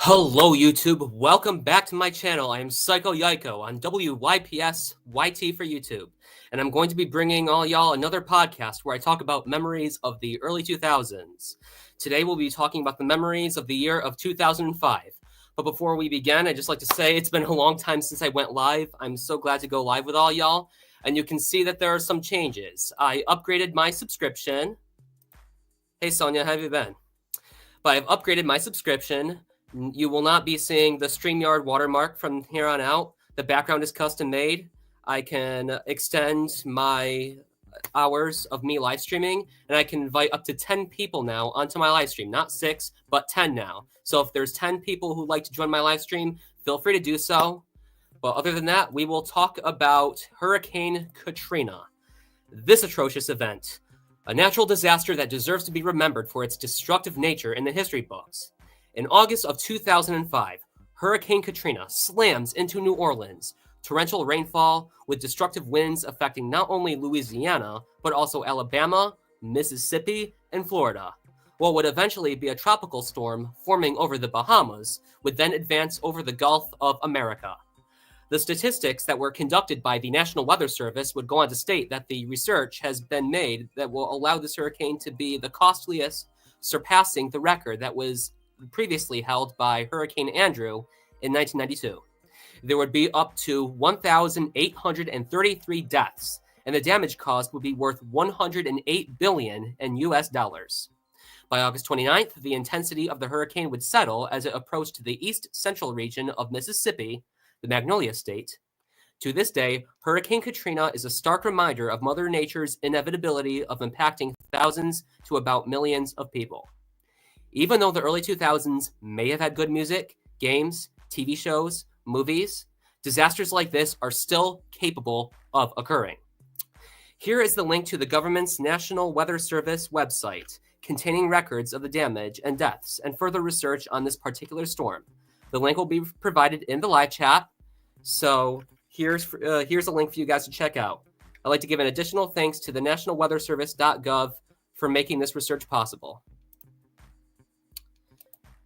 Hello YouTube, welcome back to my channel. I am PsychoYajko on WYPS YT for YouTube, and I'm going to be bringing all y'all another podcast where I talk about memories of the early 2000s. Today we'll be talking about the memories of the year of 2005. But before we begin, I'd just like to say it's been a long time since I went live. I'm so glad to go live with all y'all, and you can see that there are some changes. I upgraded my subscription. Hey Sonia, how have you been? But I've upgraded my subscription. You will not be seeing the StreamYard watermark from here on out. The background is custom made. I can extend my hours of me live streaming, and I can invite up to 10 people now onto my live stream. Not 6, but 10 now. So if there's 10 people who'd like to join my live stream, feel free to do so. But other than that, we will talk about Hurricane Katrina. This atrocious event, a natural disaster that deserves to be remembered for its destructive nature in the history books. In August of 2005, Hurricane Katrina slams into New Orleans. Torrential rainfall with destructive winds affecting not only Louisiana, but also Alabama, Mississippi, and Florida. What would eventually be a tropical storm forming over the Bahamas would then advance over the Gulf of America. The statistics that were conducted by the National Weather Service would go on to state that the research has been made that will allow this hurricane to be the costliest, surpassing the record that was previously held by Hurricane Andrew in 1992. There would be up to 1,833 deaths, and the damage caused would be worth $108 billion in US dollars. By August 29th, the intensity of the hurricane would settle as it approached the east central region of Mississippi, the Magnolia State. To this day, Hurricane Katrina is a stark reminder of Mother Nature's inevitability of impacting thousands to about millions of people. Even though the early 2000s may have had good music, games, TV shows, movies, disasters like this are still capable of occurring. Here is the link to the government's National Weather Service website containing records of the damage and deaths and further research on this particular storm. The link will be provided in the live chat, so here's a link for you guys to check out. I'd like to give an additional thanks to the nationalweatherservice.gov for making this research possible.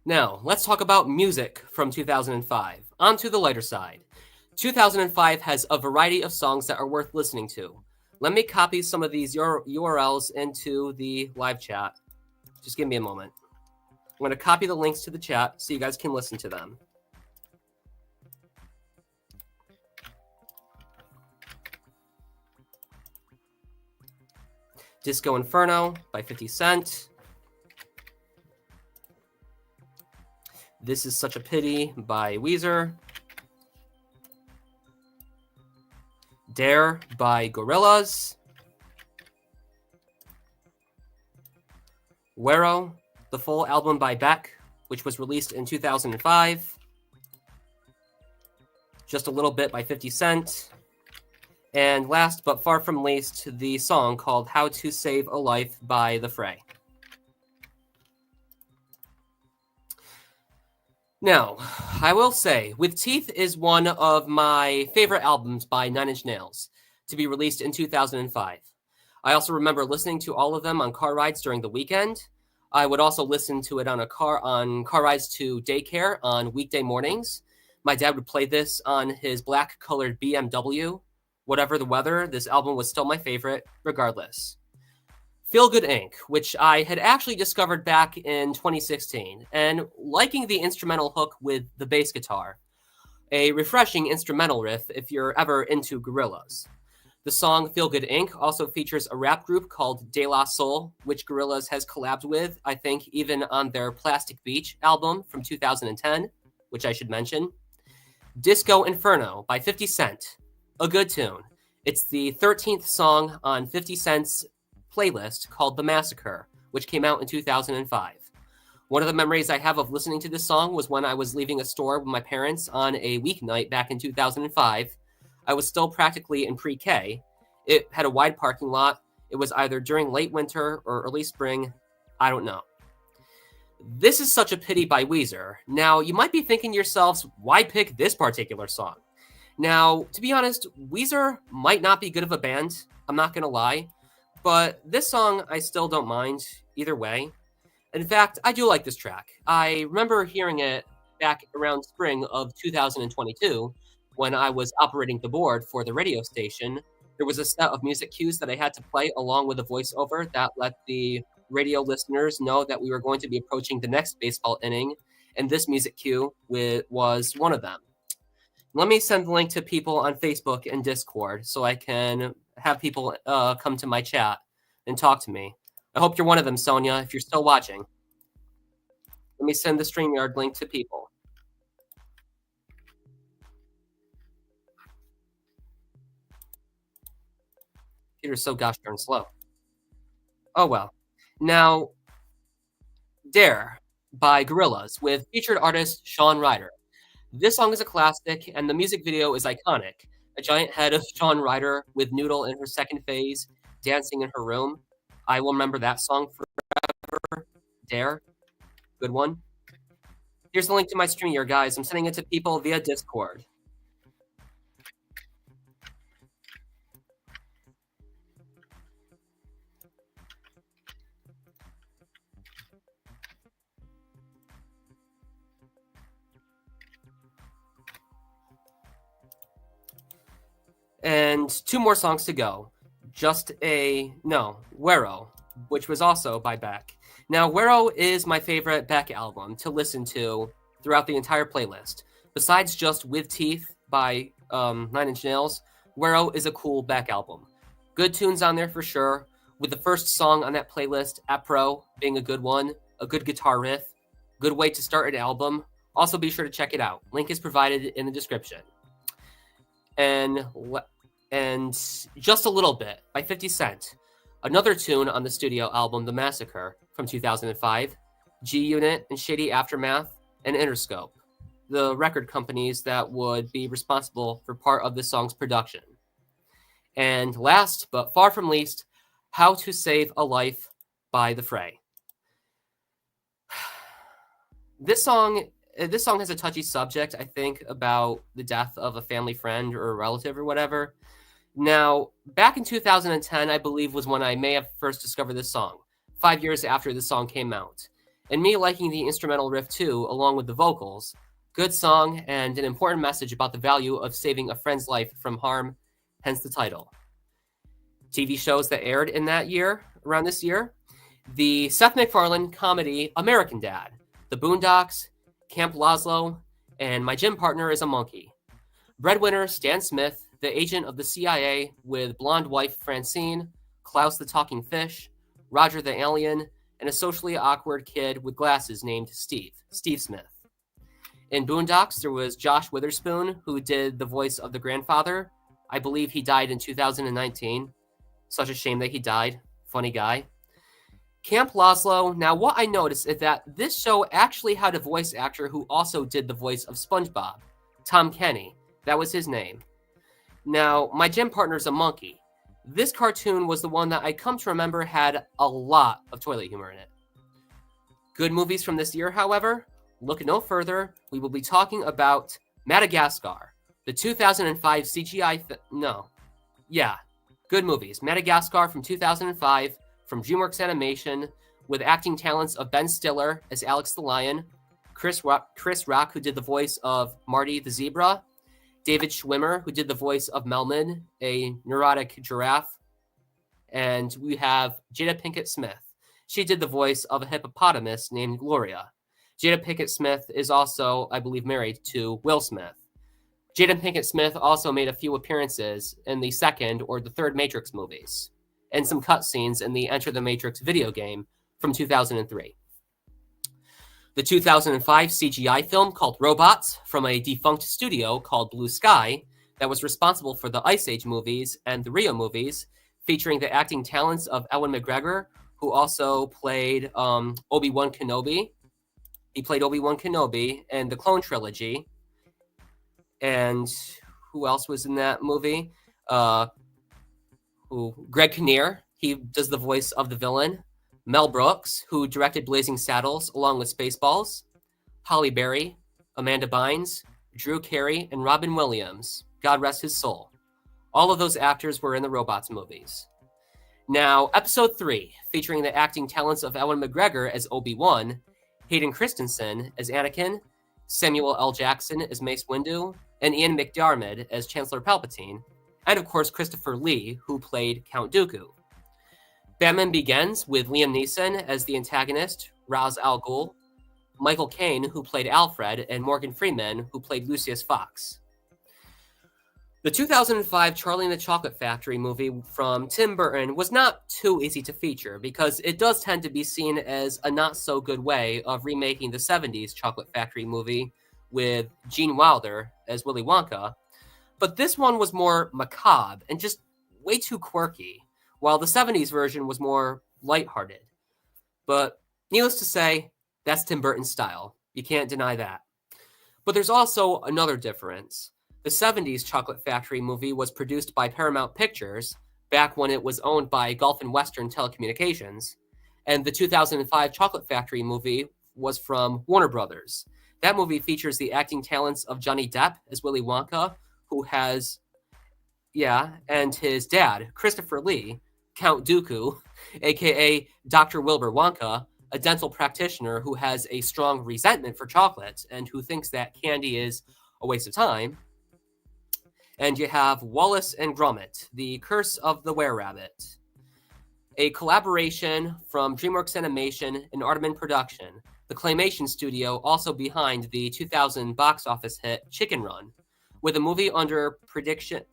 Now, let's talk about music from 2005. On to the lighter side. 2005 has a variety of songs that are worth listening to. Let me copy some of these URLs into the live chat. Just give me a moment. I'm going to copy the links to the chat so you guys can listen to them. Disco Inferno by 50 Cent. This Is Such a Pity by Weezer. Dare by Gorillaz. Wero, the full album by Beck, which was released in 2005. Just a Little Bit by 50 Cent. And last but far from least, the song called How to Save a Life by The Fray. Now, I will say, With Teeth is one of my favorite albums by 9 Inch Nails to be released in 2005. I also remember listening to all of them on car rides during the weekend. I would also listen to it on car rides to daycare on weekday mornings. My dad would play this on his black-colored BMW. Whatever the weather, this album was still my favorite, regardless. Feel Good Inc., which I had actually discovered back in 2016, and liking the instrumental hook with the bass guitar. A refreshing instrumental riff if you're ever into Gorillaz. The song Feel Good Inc. also features a rap group called De La Soul, which Gorillaz has collabed with, I think even on their Plastic Beach album from 2010, which I should mention. Disco Inferno by 50 Cent, a good tune. It's the 13th song on 50 Cent's playlist called The Massacre, which came out in 2005. One of the memories I have of listening to this song was when I was leaving a store with my parents on a weeknight back in 2005. I was still practically in pre-K. It had a wide parking lot. It was either during late winter or early spring. I don't know. This Is Such a Pity by Weezer. Now, you might be thinking to yourselves, why pick this particular song? Now, to be honest, Weezer might not be good of a band. I'm not going to lie. But this song, I still don't mind either way. In fact, I do like this track. I remember hearing it back around spring of 2022, when I was operating the board for the radio station, there was a set of music cues that I had to play along with a voiceover that let the radio listeners know that we were going to be approaching the next baseball inning, and this music cue was one of them. Let me send the link to people on Facebook and Discord so I can have people come to my chat and talk to me. I hope you're one of them, Sonia, if you're still watching. Let me send the StreamYard link to people. Computer's so gosh darn slow. Oh well. Now, Dare by Gorillaz with featured artist Shawn Ryder. This song is a classic, and the music video is iconic. A giant head of Shawn Ryder with Noodle in her second phase dancing in her room. I will remember that song forever. Dare. Good one. Here's the link to my stream here, guys. I'm sending it to people via Discord. And 2 more songs to go. Wero, which was also by Beck. Now, Wero is my favorite Beck album to listen to throughout the entire playlist. Besides just With Teeth by 9 Inch Nails, Wero is a cool Beck album. Good tunes on there for sure, with the first song on that playlist, Epro, being a good one, a good guitar riff, good way to start an album. Also be sure to check it out. Link is provided in the description. And Just a Little Bit by 50 Cent. Another tune on the studio album The Massacre from 2005. G-Unit and Shady Aftermath and Interscope, the record companies that would be responsible for part of the song's production. And last, but far from least, How to Save a Life by The Fray. This song has a touchy subject, I think, about the death of a family friend or a relative or whatever. Now, back in 2010, I believe, was when I may have first discovered this song, 5 years after the song came out. And me liking the instrumental riff too, along with the vocals. Good song and an important message about the value of saving a friend's life from harm, hence the title. TV shows that aired in that year, around this year, the Seth MacFarlane comedy American Dad, The Boondocks, Camp Lazlo, and My Gym Partner is a Monkey. Breadwinner Stan Smith, the agent of the CIA with blonde wife Francine, Klaus the Talking Fish, Roger the Alien, and a socially awkward kid with glasses named Steve Smith. In Boondocks, there was Josh Witherspoon, who did the voice of the grandfather. I believe he died in 2019. Such a shame that he died. Funny guy. Camp Lazlo. Now, what I noticed is that this show actually had a voice actor who also did the voice of SpongeBob. Tom Kenny. That was his name. Now, My Gym Partner's a Monkey. This cartoon was the one that I come to remember had a lot of toilet humor in it. Good movies from this year, however, look no further. We will be talking about Madagascar, the 2005 CGI good movies. Madagascar from 2005 from DreamWorks Animation with acting talents of Ben Stiller as Alex the Lion, Chris Rock, who did the voice of Marty the Zebra, David Schwimmer, who did the voice of Melman, a neurotic giraffe, and we have Jada Pinkett Smith. She did the voice of a hippopotamus named Gloria. Jada Pinkett Smith is also, I believe, married to Will Smith. Jada Pinkett Smith also made a few appearances in the second or the third Matrix movies, and some cutscenes in the Enter the Matrix video game from 2003. The 2005 CGI film called Robots from a defunct studio called Blue Sky that was responsible for the Ice Age movies and the Rio movies, featuring the acting talents of Ewan McGregor, who also played Obi-Wan Kenobi. He played Obi-Wan Kenobi in the Clone Trilogy. And who else was in that movie? Greg Kinnear. He does the voice of the villain. Mel Brooks, who directed Blazing Saddles along with Spaceballs, Halle Berry, Amanda Bynes, Drew Carey, and Robin Williams. God rest his soul. All of those actors were in the Robots movies. Now, Episode 3, featuring the acting talents of Ewan McGregor as Obi-Wan, Hayden Christensen as Anakin, Samuel L. Jackson as Mace Windu, and Ian McDiarmid as Chancellor Palpatine, and of course Christopher Lee, who played Count Dooku. Batman Begins with Liam Neeson as the antagonist, Ra's al Ghul, Michael Caine, who played Alfred, and Morgan Freeman, who played Lucius Fox. The 2005 Charlie and the Chocolate Factory movie from Tim Burton was not too easy to feature because it does tend to be seen as a not-so-good way of remaking the 70s Chocolate Factory movie with Gene Wilder as Willy Wonka, but this one was more macabre and just way too quirky, while the 70s version was more lighthearted. But needless to say, that's Tim Burton's style. You can't deny that. But there's also another difference. The 70s Chocolate Factory movie was produced by Paramount Pictures, back when it was owned by Gulf and Western Telecommunications, and the 2005 Chocolate Factory movie was from Warner Brothers. That movie features the acting talents of Johnny Depp as Willy Wonka, and his dad, Christopher Lee, Count Dooku, aka Dr. Wilbur Wonka, a dental practitioner who has a strong resentment for chocolate and who thinks that candy is a waste of time. And you have Wallace and Gromit, The Curse of the Were-Rabbit, a collaboration from DreamWorks Animation and Aardman Production, the claymation studio also behind the 2000 box office hit Chicken Run, with a movie under production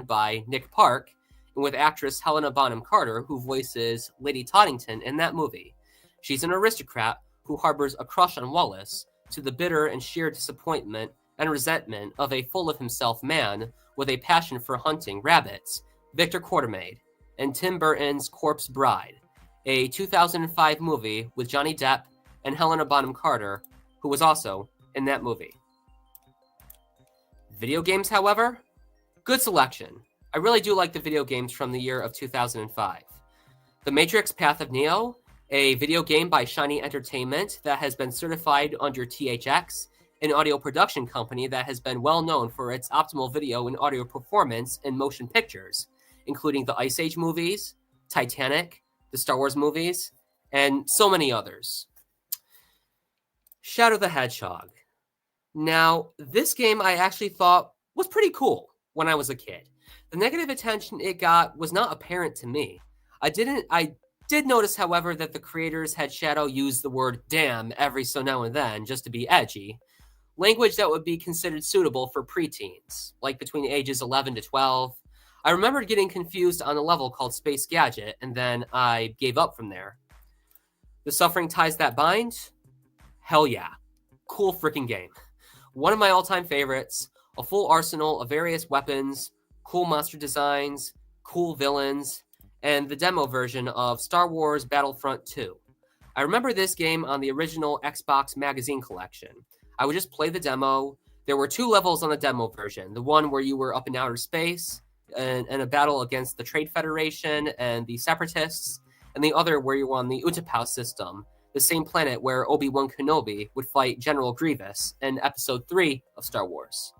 by Nick Park, and with actress Helena Bonham Carter, who voices Lady Toddington in that movie. She's an aristocrat who harbors a crush on Wallace, to the bitter and sheer disappointment and resentment of a full-of-himself man with a passion for hunting rabbits, Victor Quartermaid, and Tim Burton's Corpse Bride, a 2005 movie with Johnny Depp and Helena Bonham Carter, who was also in that movie. Video games, however, good selection. I really do like the video games from the year of 2005. The Matrix Path of Neo, a video game by Shiny Entertainment that has been certified under THX, an audio production company that has been well known for its optimal video and audio performance in motion pictures, including the Ice Age movies, Titanic, the Star Wars movies, and so many others. Shadow the Hedgehog. Now, this game I actually thought was pretty cool when I was a kid. The negative attention it got was not apparent to me. I did notice, however, that the creators had Shadow use the word damn every so now and then just to be edgy, language that would be considered suitable for preteens, like between ages 11 to 12. I remember getting confused on a level called Space Gadget, and then I gave up from there. The Suffering Ties That Bind? Hell yeah. Cool freaking game. One of my all-time favorites, a full arsenal of various weapons, cool monster designs, cool villains, and the demo version of Star Wars Battlefront 2. I remember this game on the original Xbox magazine collection. I would just play the demo. There were 2 levels on the demo version. The one where you were up in outer space and a battle against the Trade Federation and the Separatists, and the other where you were on the Utapau system, the same planet where Obi-Wan Kenobi would fight General Grievous in Episode 3 of Star Wars.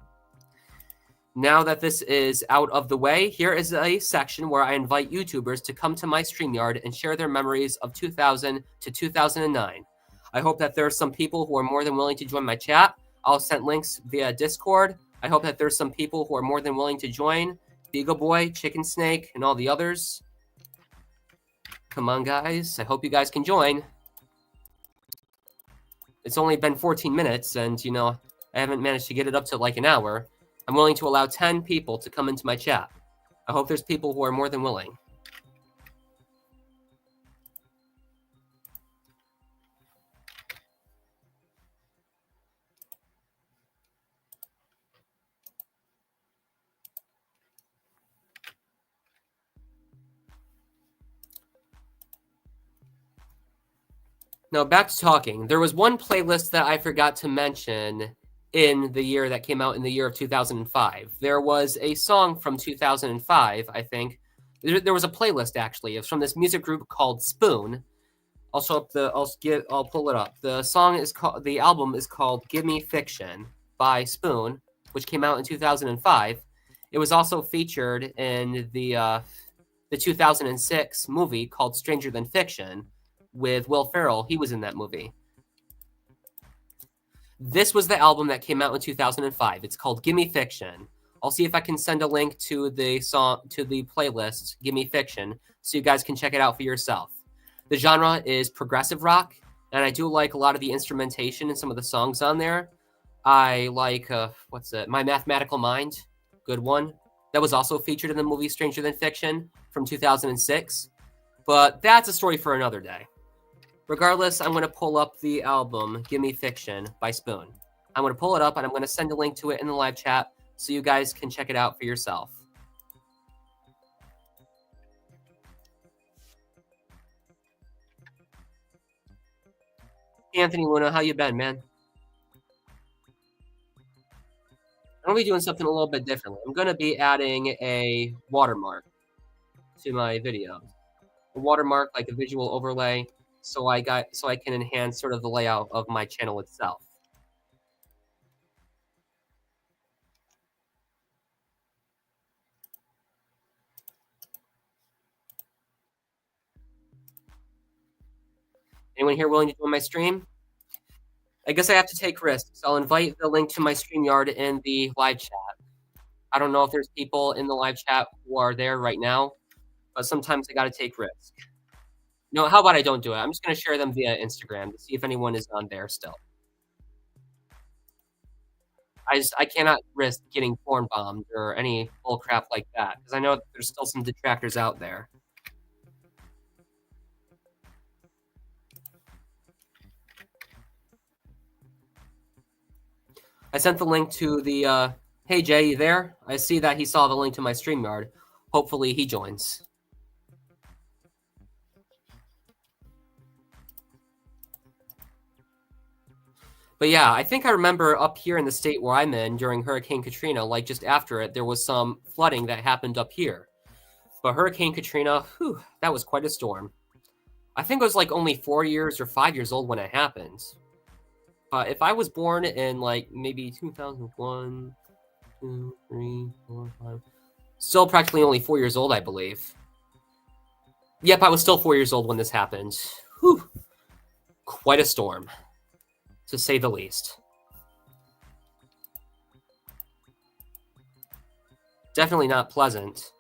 Now that this is out of the way, here is a section where I invite YouTubers to come to my StreamYard and share their memories of 2000 to 2009. I hope that there are some people who are more than willing to join my chat. I'll send links via Discord. I hope that there's some people who are more than willing to join. Beagle Boy, Chicken Snake, and all the others. Come on, guys. I hope you guys can join. It's only been 14 minutes, and, I haven't managed to get it up to like an hour. I'm willing to allow 10 people to come into my chat. I hope there's people who are more than willing. Now, back to talking. There was one playlist that I forgot to mention in the year that came out in the year of 2005. There was a song from 2005, I think. There was a playlist, actually. It was from this music group called Spoon. I'll pull it up. The album is called Give Me Fiction by Spoon, which came out in 2005. It was also featured in the 2006 movie called Stranger Than Fiction with Will Ferrell. He was in that movie. This was the album that came out in 2005. It's called Gimme Fiction. I'll see if I can send a link to the song, to the playlist Gimme Fiction, so you guys can check it out for yourself. The genre is progressive rock, and I do like a lot of the instrumentation in some of the songs on there. I like My Mathematical Mind, good one. That was also featured in the movie Stranger Than Fiction from 2006. But that's a story for another day. Regardless, I'm going to pull up the album Gimme Fiction by Spoon. I'm going to pull it up and I'm going to send a link to it in the live chat so you guys can check it out for yourself. Anthony Luna, how you been, man? I'm going to be doing something a little bit differently. I'm going to be adding a watermark to my video. A watermark, like a visual overlay, so I can enhance sort of the layout of my channel itself. Anyone here willing to join my stream? I guess I have to take risks. I'll invite the link to my StreamYard in the live chat. I don't know if there's people in the live chat who are there right now, but sometimes I got to take risks. No, how about I don't do it? I'm just going to share them via Instagram to see if anyone is on there still. I cannot risk getting porn bombed or any bull crap like that, because I know there's still some detractors out there. I sent the link to the, hey Jay, you there? I see that he saw the link to my StreamYard. Hopefully he joins. But yeah, I think I remember up here in the state where I'm in during Hurricane Katrina, like just after it, there was some flooding that happened up here. But Hurricane Katrina, whew, that was quite a storm. I think I was like only 4 years or 5 years old when it happened. If I was born in like maybe 2001, 2, 3, 4, 5, still practically only 4 years old, I believe. Yep, I was still 4 years old when this happened. Whew. Quite a storm, to say the least. Definitely not pleasant.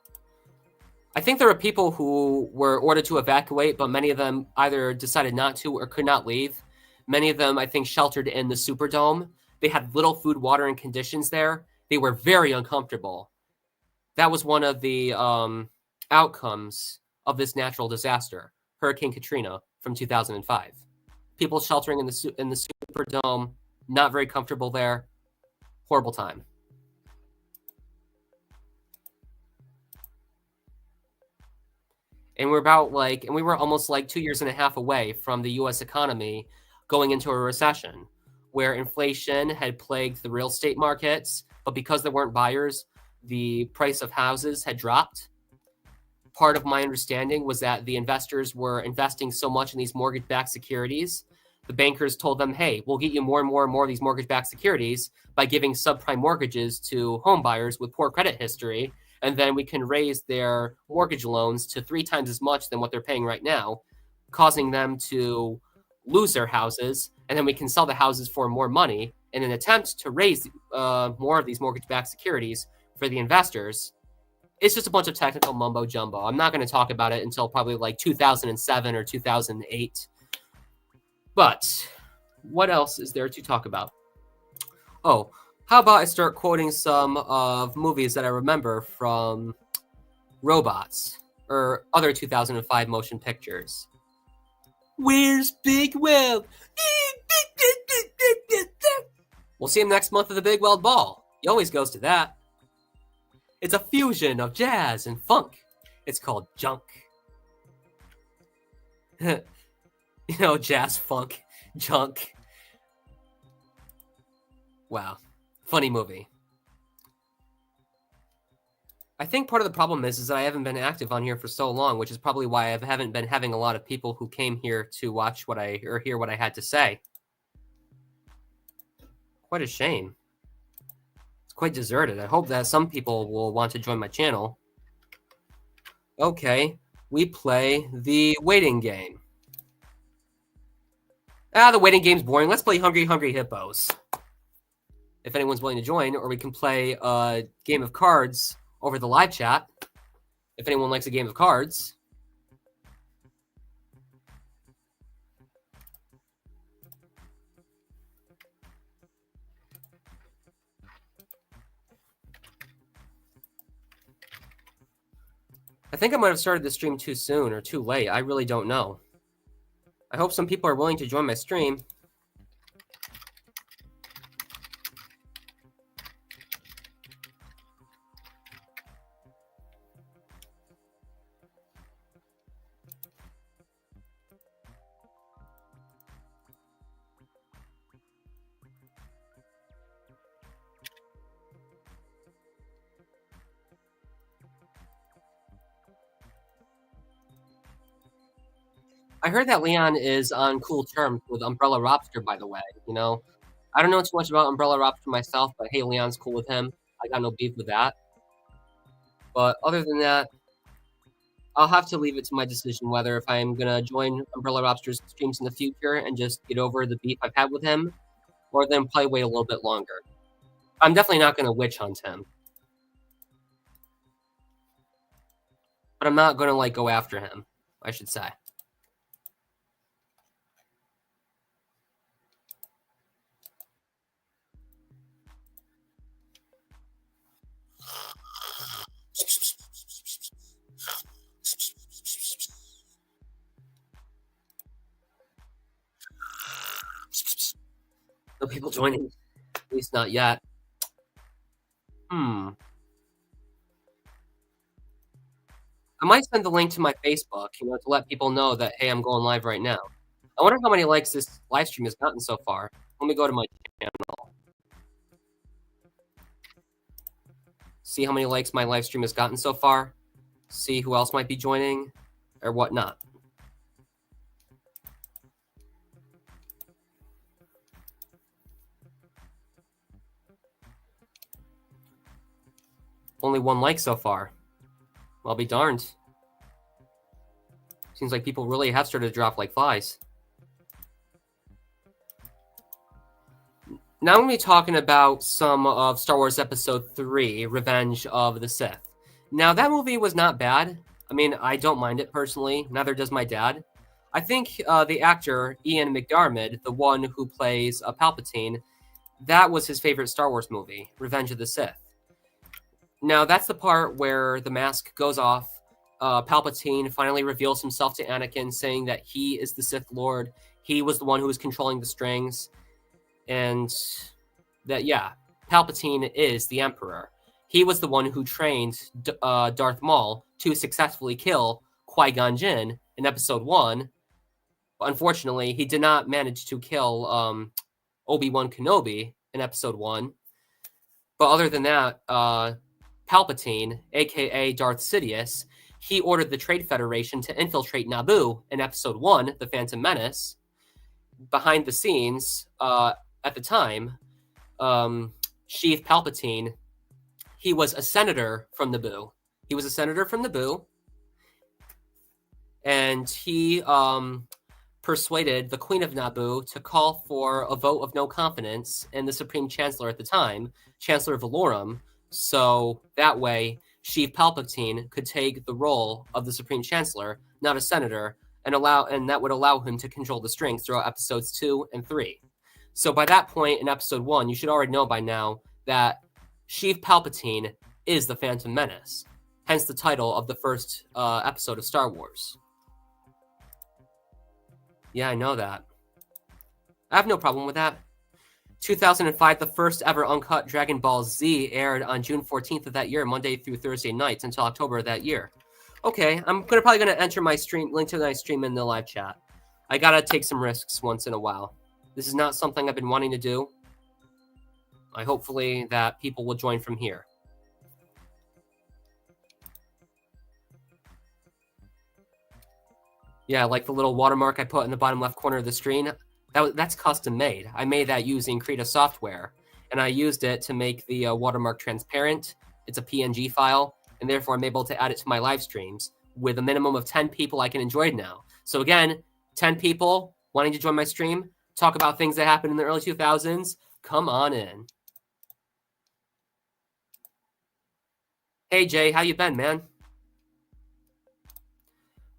I think there were people who were ordered to evacuate, but many of them either decided not to or could not leave. Many of them, I think, sheltered in the Superdome. They had little food, water, and conditions there. They were very uncomfortable. That was one of the outcomes of this natural disaster, Hurricane Katrina from 2005. People sheltering in the Superdome, not very comfortable there. Horrible time. And we were almost like 2.5 years away from the U.S. economy going into a recession, where inflation had plagued the real estate markets, but because there weren't buyers, the price of houses had dropped. Part of my understanding was that the investors were investing so much in these mortgage-backed securities. The bankers told them, hey, we'll get you more and more and more of these mortgage-backed securities by giving subprime mortgages to home buyers with poor credit history, and then we can raise their mortgage loans to 3 times as much than what they're paying right now, causing them to lose their houses, and then we can sell the houses for more money in an attempt to raise more of these mortgage-backed securities for the investors. It's just a bunch of technical mumbo jumbo. I'm not going to talk about it until probably like 2007 or 2008. But what else is there to talk about? Oh, how about I start quoting some of movies that I remember from Robots or other 2005 motion pictures. Where's Big Weld? We'll see him next month at the Big Weld Ball. He always goes to that. It's a fusion of jazz and funk. It's called junk. Jazz, funk, junk. Wow. Funny movie. I think part of the problem is that I haven't been active on here for so long, which is probably why I haven't been having a lot of people who came here to watch hear what I had to say. Quite a shame. It's quite deserted. I hope that some people will want to join my channel. Okay, we play the waiting game. The waiting game's boring. Let's play Hungry Hungry Hippos. if anyone's willing to join, or we can play a game of cards over the live chat, if anyone likes a game of cards. I think I might have started the stream too soon or too late. I really don't know. I hope some people are willing to join my stream. I heard that Leon is on cool terms with Umbrella Robster, by the way. You know, I don't know too much about Umbrella Robster myself, but hey, Leon's cool with him. I got no beef with that. But other than that, I'll have to leave it to my decision whether if I'm gonna join Umbrella Robster's streams in the future and just get over the beef I've had with him, or then wait a little bit longer. I'm definitely not gonna witch hunt him, but I'm not gonna go after him, I should say. No people joining, at least not yet. I might send the link to my Facebook, to let people know that, hey, I'm going live right now. I wonder how many likes this live stream has gotten so far. Let me go to my channel. See how many likes my live stream has gotten so far. See who else might be joining or whatnot. Only 1 like so far. Well, I'll be darned. Seems like people really have started to drop like flies. Now I'm going to be talking about some of Star Wars Episode 3, Revenge of the Sith. Now, that movie was not bad. I mean, I don't mind it personally. Neither does my dad. I think the actor, Ian McDiarmid, the one who plays Palpatine, that was his favorite Star Wars movie, Revenge of the Sith. Now, that's the part where the mask goes off. Palpatine finally reveals himself to Anakin, saying that he is the Sith Lord. He was the one who was controlling the strings. And that, yeah, Palpatine is the Emperor. He was the one who trained Darth Maul to successfully kill Qui-Gon Jinn in Episode 1. But unfortunately, he did not manage to kill Obi-Wan Kenobi in Episode 1. But other than that, Palpatine, a.k.a. Darth Sidious, he ordered the Trade Federation to infiltrate Naboo in Episode 1, The Phantom Menace. Behind the scenes, at the time, Sheev Palpatine, he was a senator from Naboo. And he persuaded the Queen of Naboo to call for a vote of no confidence in the Supreme Chancellor at the time, Chancellor Valorum, so that way Sheev Palpatine could take the role of the Supreme Chancellor, not a senator, and that would allow him to control the strings throughout Episodes 2 and 3. So by that point in Episode 1, you should already know by now that Sheev Palpatine is the Phantom Menace, hence the title of the first episode of Star Wars. Yeah, I know that. I have no problem with that. 2005, the first ever uncut Dragon Ball Z aired on June 14th of that year, Monday through Thursday nights until October of that year. Okay, I'm probably going to enter my stream, link to my stream in the live chat. I got to take some risks once in a while. This is not something I've been wanting to do. Hopefully that people will join from here. Yeah, like the little watermark I put in the bottom left corner of the screen. That's custom made. I made that using Krita software, and I used it to make the watermark transparent. It's a PNG file, and therefore I'm able to add it to my live streams with a minimum of 10 people I can enjoy it now. So again, 10 people wanting to join my stream, talk about things that happened in the early 2000s, come on in. Hey Jay, how you been, man?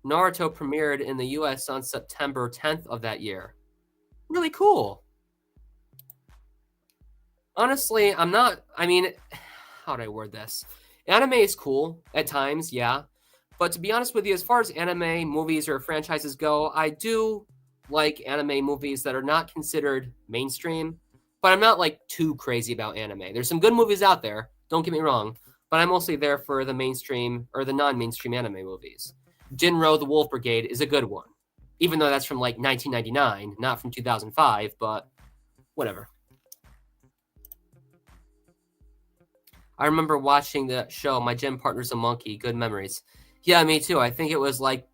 Naruto premiered in the US on September 10th of that year. Really cool. Honestly, I'm not. I mean, how do I word this? Anime is cool at times, yeah. But to be honest with you, as far as anime movies or franchises go, I do like anime movies that are not considered mainstream. But I'm not like too crazy about anime. There's some good movies out there, don't get me wrong. But I'm mostly there for the mainstream or the non mainstream anime movies. Jinro the Wolf Brigade is a good one, even though that's from like 1999, not from 2005, but whatever. I remember watching the show. My gym partner's a monkey. Good memories. Yeah, me too. I think it was like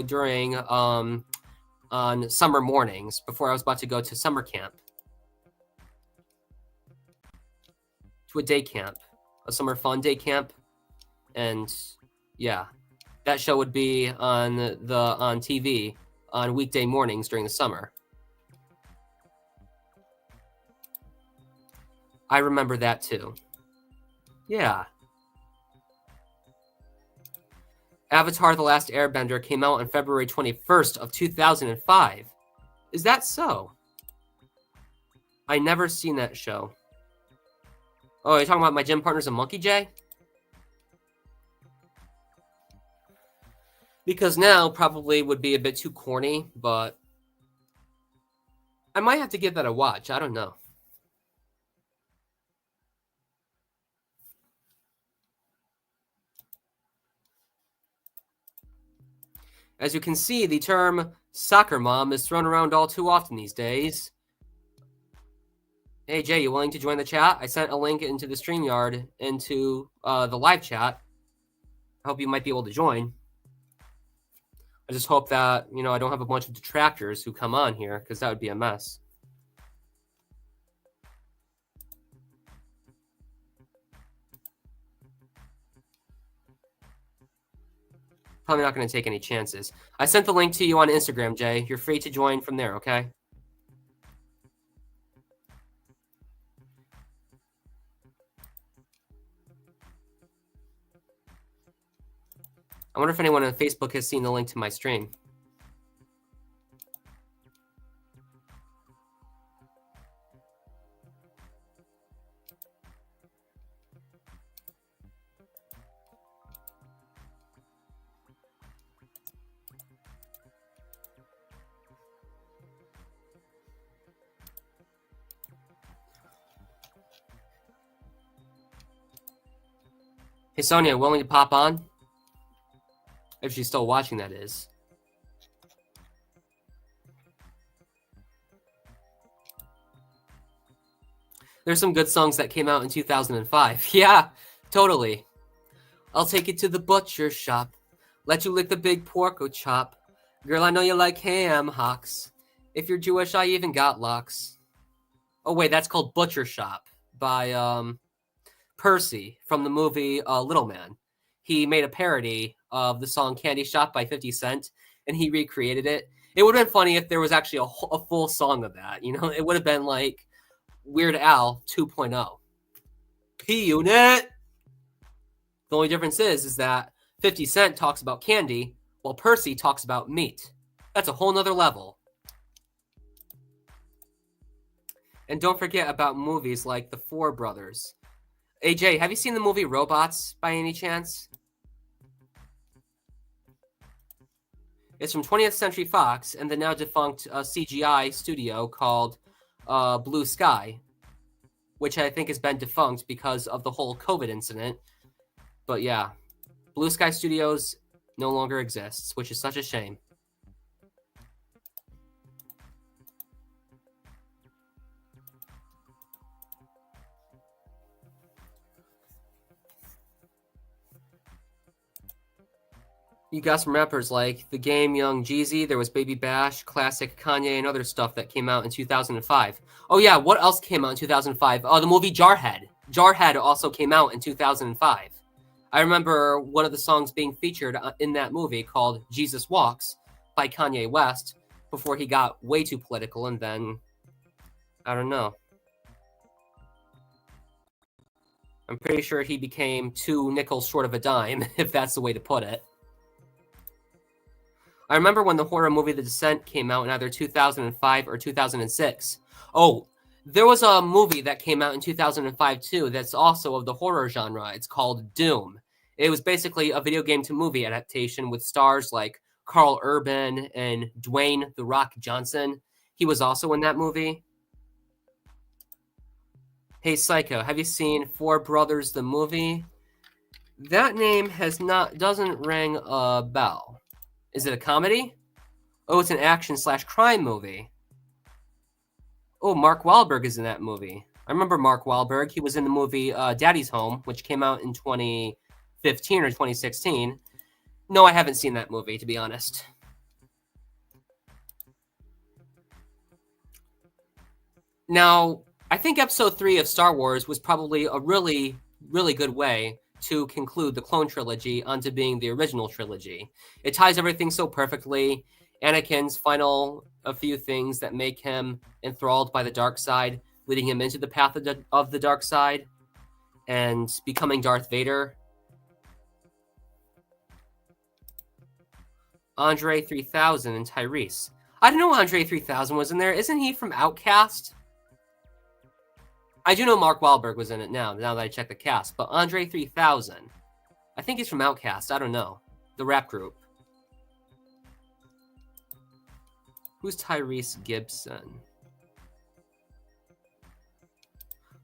during on summer mornings before I was about to go to summer camp, to a day camp, a summer fun day camp, and yeah, that show would be on TV on weekday mornings during the summer. I remember that too. Yeah. Avatar: The Last Airbender came out on February 21st of 2005. Is that so? I never seen that show. Oh, you're talking about my gym partner's a monkey, Jay? Because now probably would be a bit too corny, but I might have to give that a watch. I don't know. As you can see, the term soccer mom is thrown around all too often these days. Hey, Jay, you willing to join the chat? I sent a link into the StreamYard into the live chat. I hope you might be able to join. I just hope that, I don't have a bunch of detractors who come on here, because that would be a mess. Probably not going to take any chances. I sent the link to you on Instagram, Jay. You're free to join from there, okay? I wonder if anyone on Facebook has seen the link to my stream. Hey, Sonia, willing to pop on? If she's still watching, that is. There's some good songs that came out in 2005. Yeah, totally. I'll take you to the butcher shop. Let you lick the big porco chop. Girl, I know you like ham hocks. If you're Jewish, I even got locks. Oh, wait, that's called Butcher Shop by Percy from the movie Little Man. He made a parody of the song Candy Shop by 50 Cent, and he recreated it. It would have been funny if there was actually a full song of that. It would have been like Weird Al 2.0. P-Unit! The only difference is that 50 Cent talks about candy, while Percy talks about meat. That's a whole nother level. And don't forget about movies like The Four Brothers. AJ, have you seen the movie Robots by any chance? It's from 20th Century Fox and the now defunct CGI studio called Blue Sky, which I think has been defunct because of the whole COVID incident. But yeah, Blue Sky Studios no longer exists, which is such a shame. You got some rappers like The Game, Young Jeezy, there was Baby Bash, classic Kanye, and other stuff that came out in 2005. Oh yeah, what else came out in 2005? Oh, the movie Jarhead. Jarhead also came out in 2005. I remember one of the songs being featured in that movie called Jesus Walks by Kanye West before he got way too political, and then, I don't know. I'm pretty sure he became 2 nickels short of a dime, if that's the way to put it. I remember when the horror movie The Descent came out in either 2005 or 2006. Oh, there was a movie that came out in 2005 too that's also of the horror genre. It's called Doom. It was basically a video game to movie adaptation with stars like Carl Urban and Dwayne "The Rock" Johnson. He was also in that movie. Hey Psycho, have you seen Four Brothers the movie? That name doesn't ring a bell. Is it a comedy? Oh, it's an action/crime movie. Oh, Mark Wahlberg is in that movie. I remember Mark Wahlberg. He was in the movie Daddy's Home, which came out in 2015 or 2016. No, I haven't seen that movie, to be honest. Now, I think Episode 3 of Star Wars was probably a really, really good way to conclude the clone trilogy onto being the original trilogy. It ties everything so perfectly. Anakin's final a few things that make him enthralled by the dark side, leading him into the path of the dark side, and becoming Darth Vader. Andre 3000 and Tyrese. I didn't know Andre 3000 was in there. Isn't he from Outcast? I do know Mark Wahlberg was in it now that I check the cast, but Andre 3000, I think he's from Outcast. I don't know. The rap group. Who's Tyrese Gibson?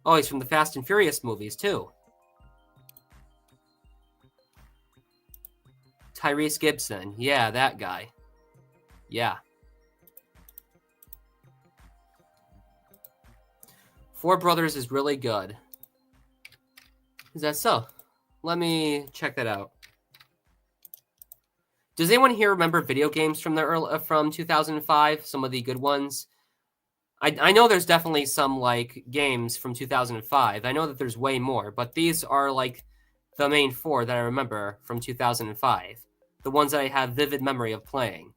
Oh, he's from the Fast and Furious movies, too. Tyrese Gibson. Yeah, that guy. Yeah. Four Brothers is really good. Is that so? Let me check that out. Does anyone here remember video games from from 2005? Some of the good ones. I know there's definitely some like games from 2005. I know that there's way more, but these are like the main 4 that I remember from 2005. The ones that I have vivid memory of playing.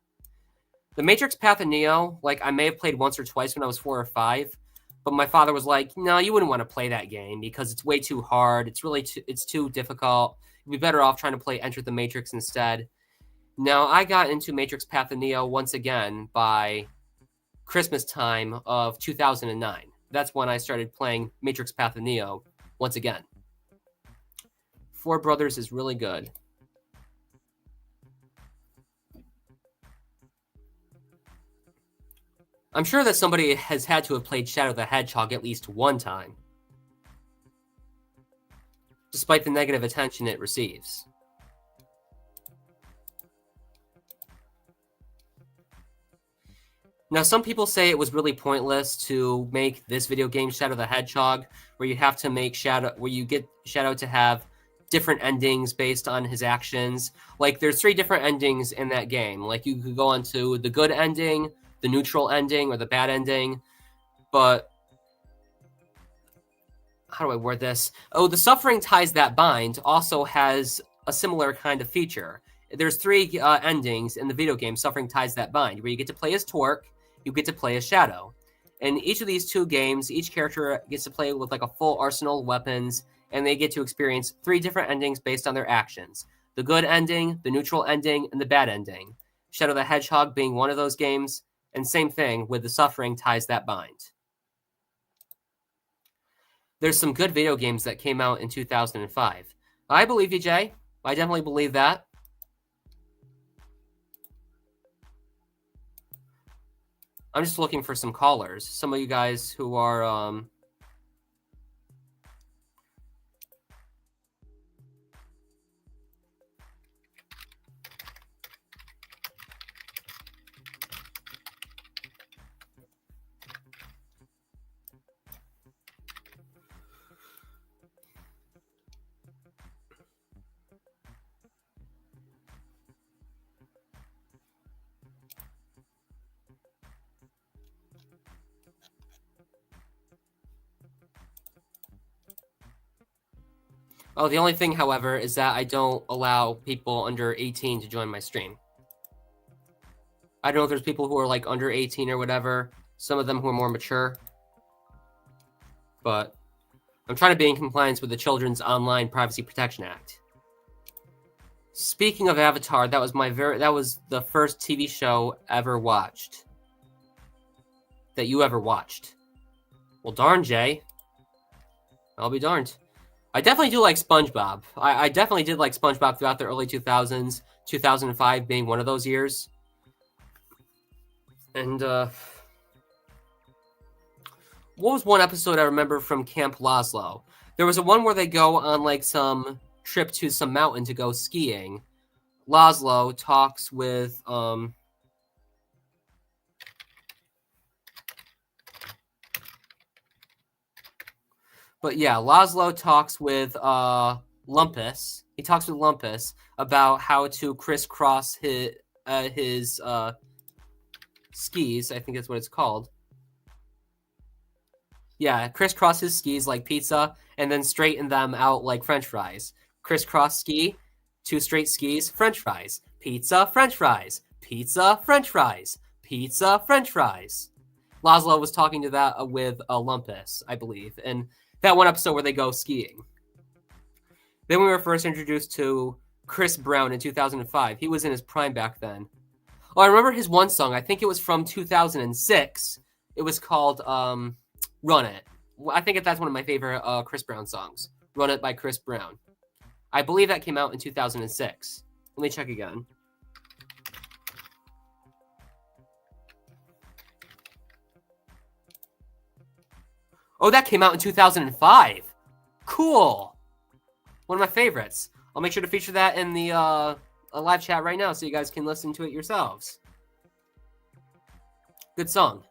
The Matrix Path of Neo, like I may have played once or twice when I was 4 or 5. But my father was like, no, you wouldn't want to play that game because it's way too hard. It's too difficult. You'd be better off trying to play Enter the Matrix instead. Now, I got into Matrix Path of Neo once again by Christmas time of 2009. That's when I started playing Matrix Path of Neo once again. Four Brothers is really good. I'm sure that somebody has had to have played Shadow the Hedgehog at least one time, despite the negative attention it receives. Now, some people say it was really pointless to make this video game Shadow the Hedgehog, where you have to make where you get Shadow to have different endings based on his actions. Like, there's 3 different endings in that game. Like, you could go on to the good ending, the neutral ending, or the bad ending. But how do I word this? Oh, the Suffering Ties That Bind also has a similar kind of feature. There's 3 endings in the video game Suffering Ties That Bind, where you get to play as Torque, you get to play as Shadow. In each of these 2 games, each character gets to play with like a full arsenal of weapons, and they get to experience 3 different endings based on their actions. The good ending, the neutral ending, and the bad ending. Shadow the Hedgehog being one of those games, and same thing with the Suffering Ties That Bind. There's some good video games that came out in 2005. I believe you, Jay. I definitely believe that. I'm just looking for some callers. Some of you guys who are... Oh, the only thing, however, is that I don't allow people under 18 to join my stream. I don't know if there's people who are like under 18 or whatever. Some of them who are more mature. But I'm trying to be in compliance with the Children's Online Privacy Protection Act. Speaking of Avatar, that was the first TV show ever watched. That you ever watched. Well, darn, Jay. I'll be darned. I definitely do like SpongeBob. I definitely did like SpongeBob throughout the early 2000s, 2005 being one of those years. And, what was one episode I remember from Camp Laszlo? There was a one where they go on, like, some trip to some mountain to go skiing. Laszlo talks with, But yeah, Laszlo talks with Lumpus. He talks with Lumpus about how to crisscross his skis. I think that's what it's called. Yeah, crisscross his skis like pizza, and then straighten them out like French fries. Crisscross ski, 2 straight skis, French fries. Pizza, French fries. Pizza, French fries. Pizza, French fries. Laszlo was talking to that with Lumpus, I believe, and that one episode where they go skiing. Then we were first introduced to Chris Brown in 2005. He was in his prime back then. Oh, I remember his one song. I think it was from 2006. It was called Run It. I think that's one of my favorite Chris Brown songs. Run It by Chris Brown. I believe that came out in 2006. Let me check again. Oh, that came out in 2005. Cool. One of my favorites. I'll make sure to feature that in the live chat right now so you guys can listen to it yourselves. Good song.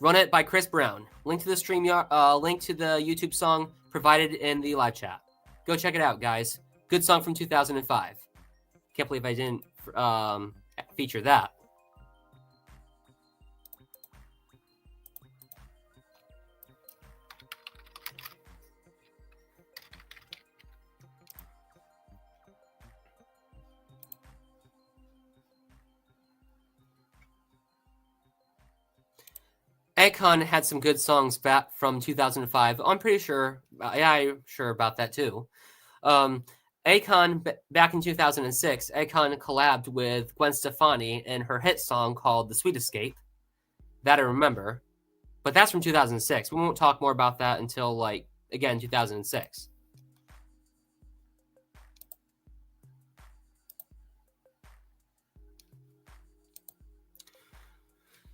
Run It by Chris Brown. Link to the link to the YouTube song provided in the live chat. Go check it out, guys. Good song from 2005. Can't believe I didn't feature that. Akon had some good songs back from 2005. I'm pretty sure. I'm sure about that too. Akon, back in 2006, Akon collabed with Gwen Stefani in her hit song called The Sweet Escape. That I remember. But that's from 2006. We won't talk more about that until, again, 2006.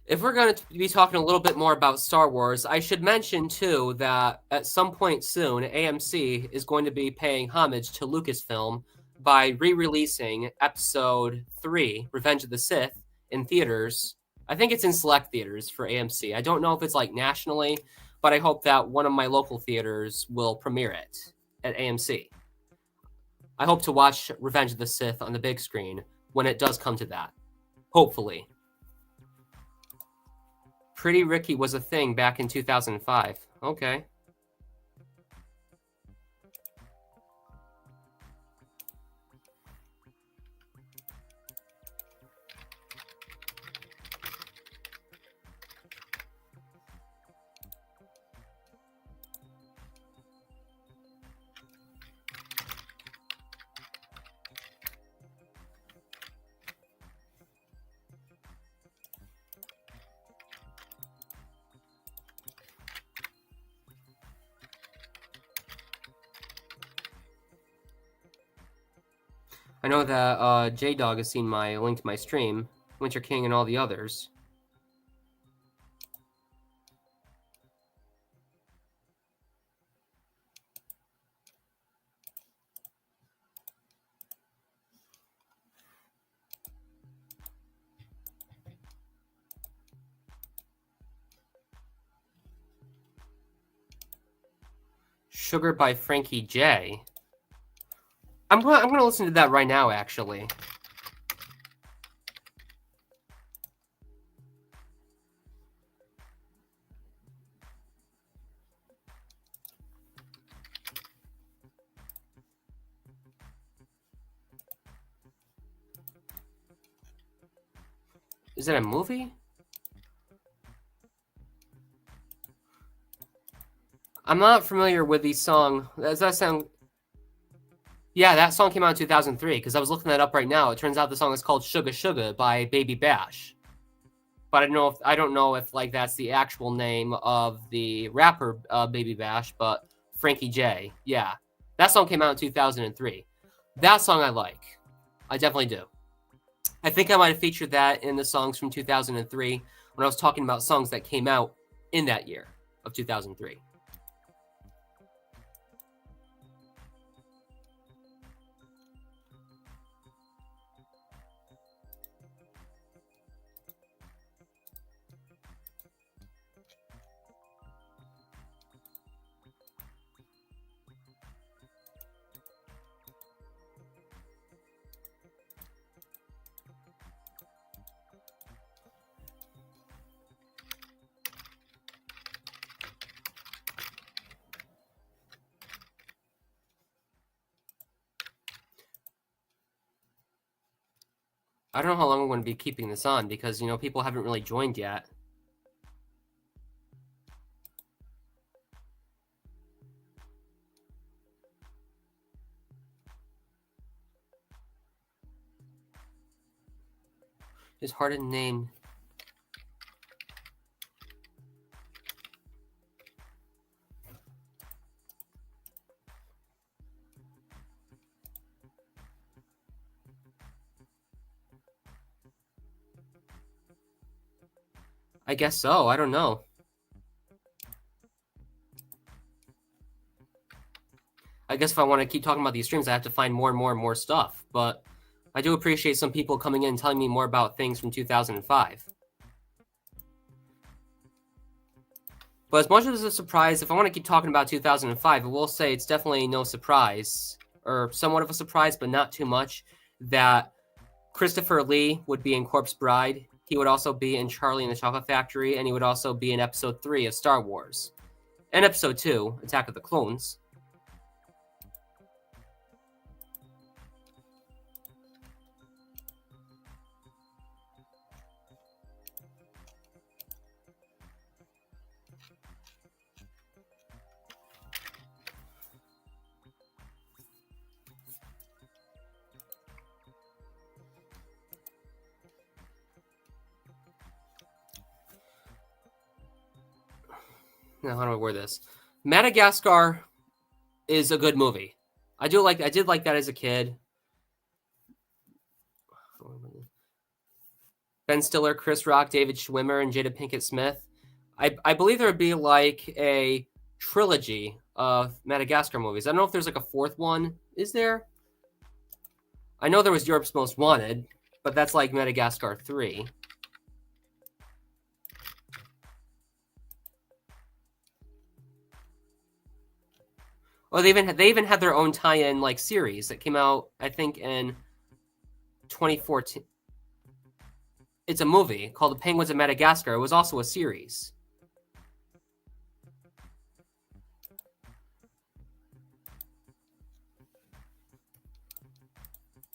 If we're going to be talking a little bit more about Star Wars, I should mention, too, that at some point soon, AMC is going to be paying homage to Lucasfilm by re-releasing Episode 3, Revenge of the Sith, in theaters. I think it's in select theaters for AMC. I don't know if it's, nationally, but I hope that one of my local theaters will premiere it at AMC. I hope to watch Revenge of the Sith on the big screen when it does come to that. Hopefully. Pretty Ricky was a thing back in 2005. Okay. I know that J-Dog has seen my link to my stream, Winter King and all the others. Sugar by Frankie J. I'm gonna listen to that right now, actually. Is it a movie? I'm not familiar with the song. Does that sound? Yeah, that song came out in 2003 because I was looking that up right now. It turns out the song is called "Sugar Sugar" by Baby Bash. But I don't know if like that's the actual name of the rapper Baby Bash, but Frankie J. Yeah, that song came out in 2003. That song I like. I definitely do. I think I might have featured that in the songs from 2003 when I was talking about songs that came out in that year of 2003. I don't know how long I'm going to be keeping this on because, people haven't really joined yet. It's hard to name. I guess so. I don't know. I guess if I want to keep talking about these streams, I have to find more and more and more stuff. But I do appreciate some people coming in and telling me more about things from 2005. But as much as a surprise, if I want to keep talking about 2005, I will say it's definitely no surprise, or somewhat of a surprise, but not too much, that Christopher Lee would be in Corpse Bride. He would also be in Charlie and the Chocolate Factory, and he would also be in Episode 3 of Star Wars. And Episode 2, Attack of the Clones. Now, how do I word this? Madagascar is a good movie. I did like that as a kid. Ben Stiller, Chris Rock, David Schwimmer, and Jada Pinkett Smith. I believe there would be like a trilogy of Madagascar movies. I don't know if there's like a fourth one. Is there? I know there was Europe's Most Wanted, but that's like Madagascar 3. Oh, they even had their own tie-in like series that came out, I think, in 2014. It's a movie called The Penguins of Madagascar. It was also a series.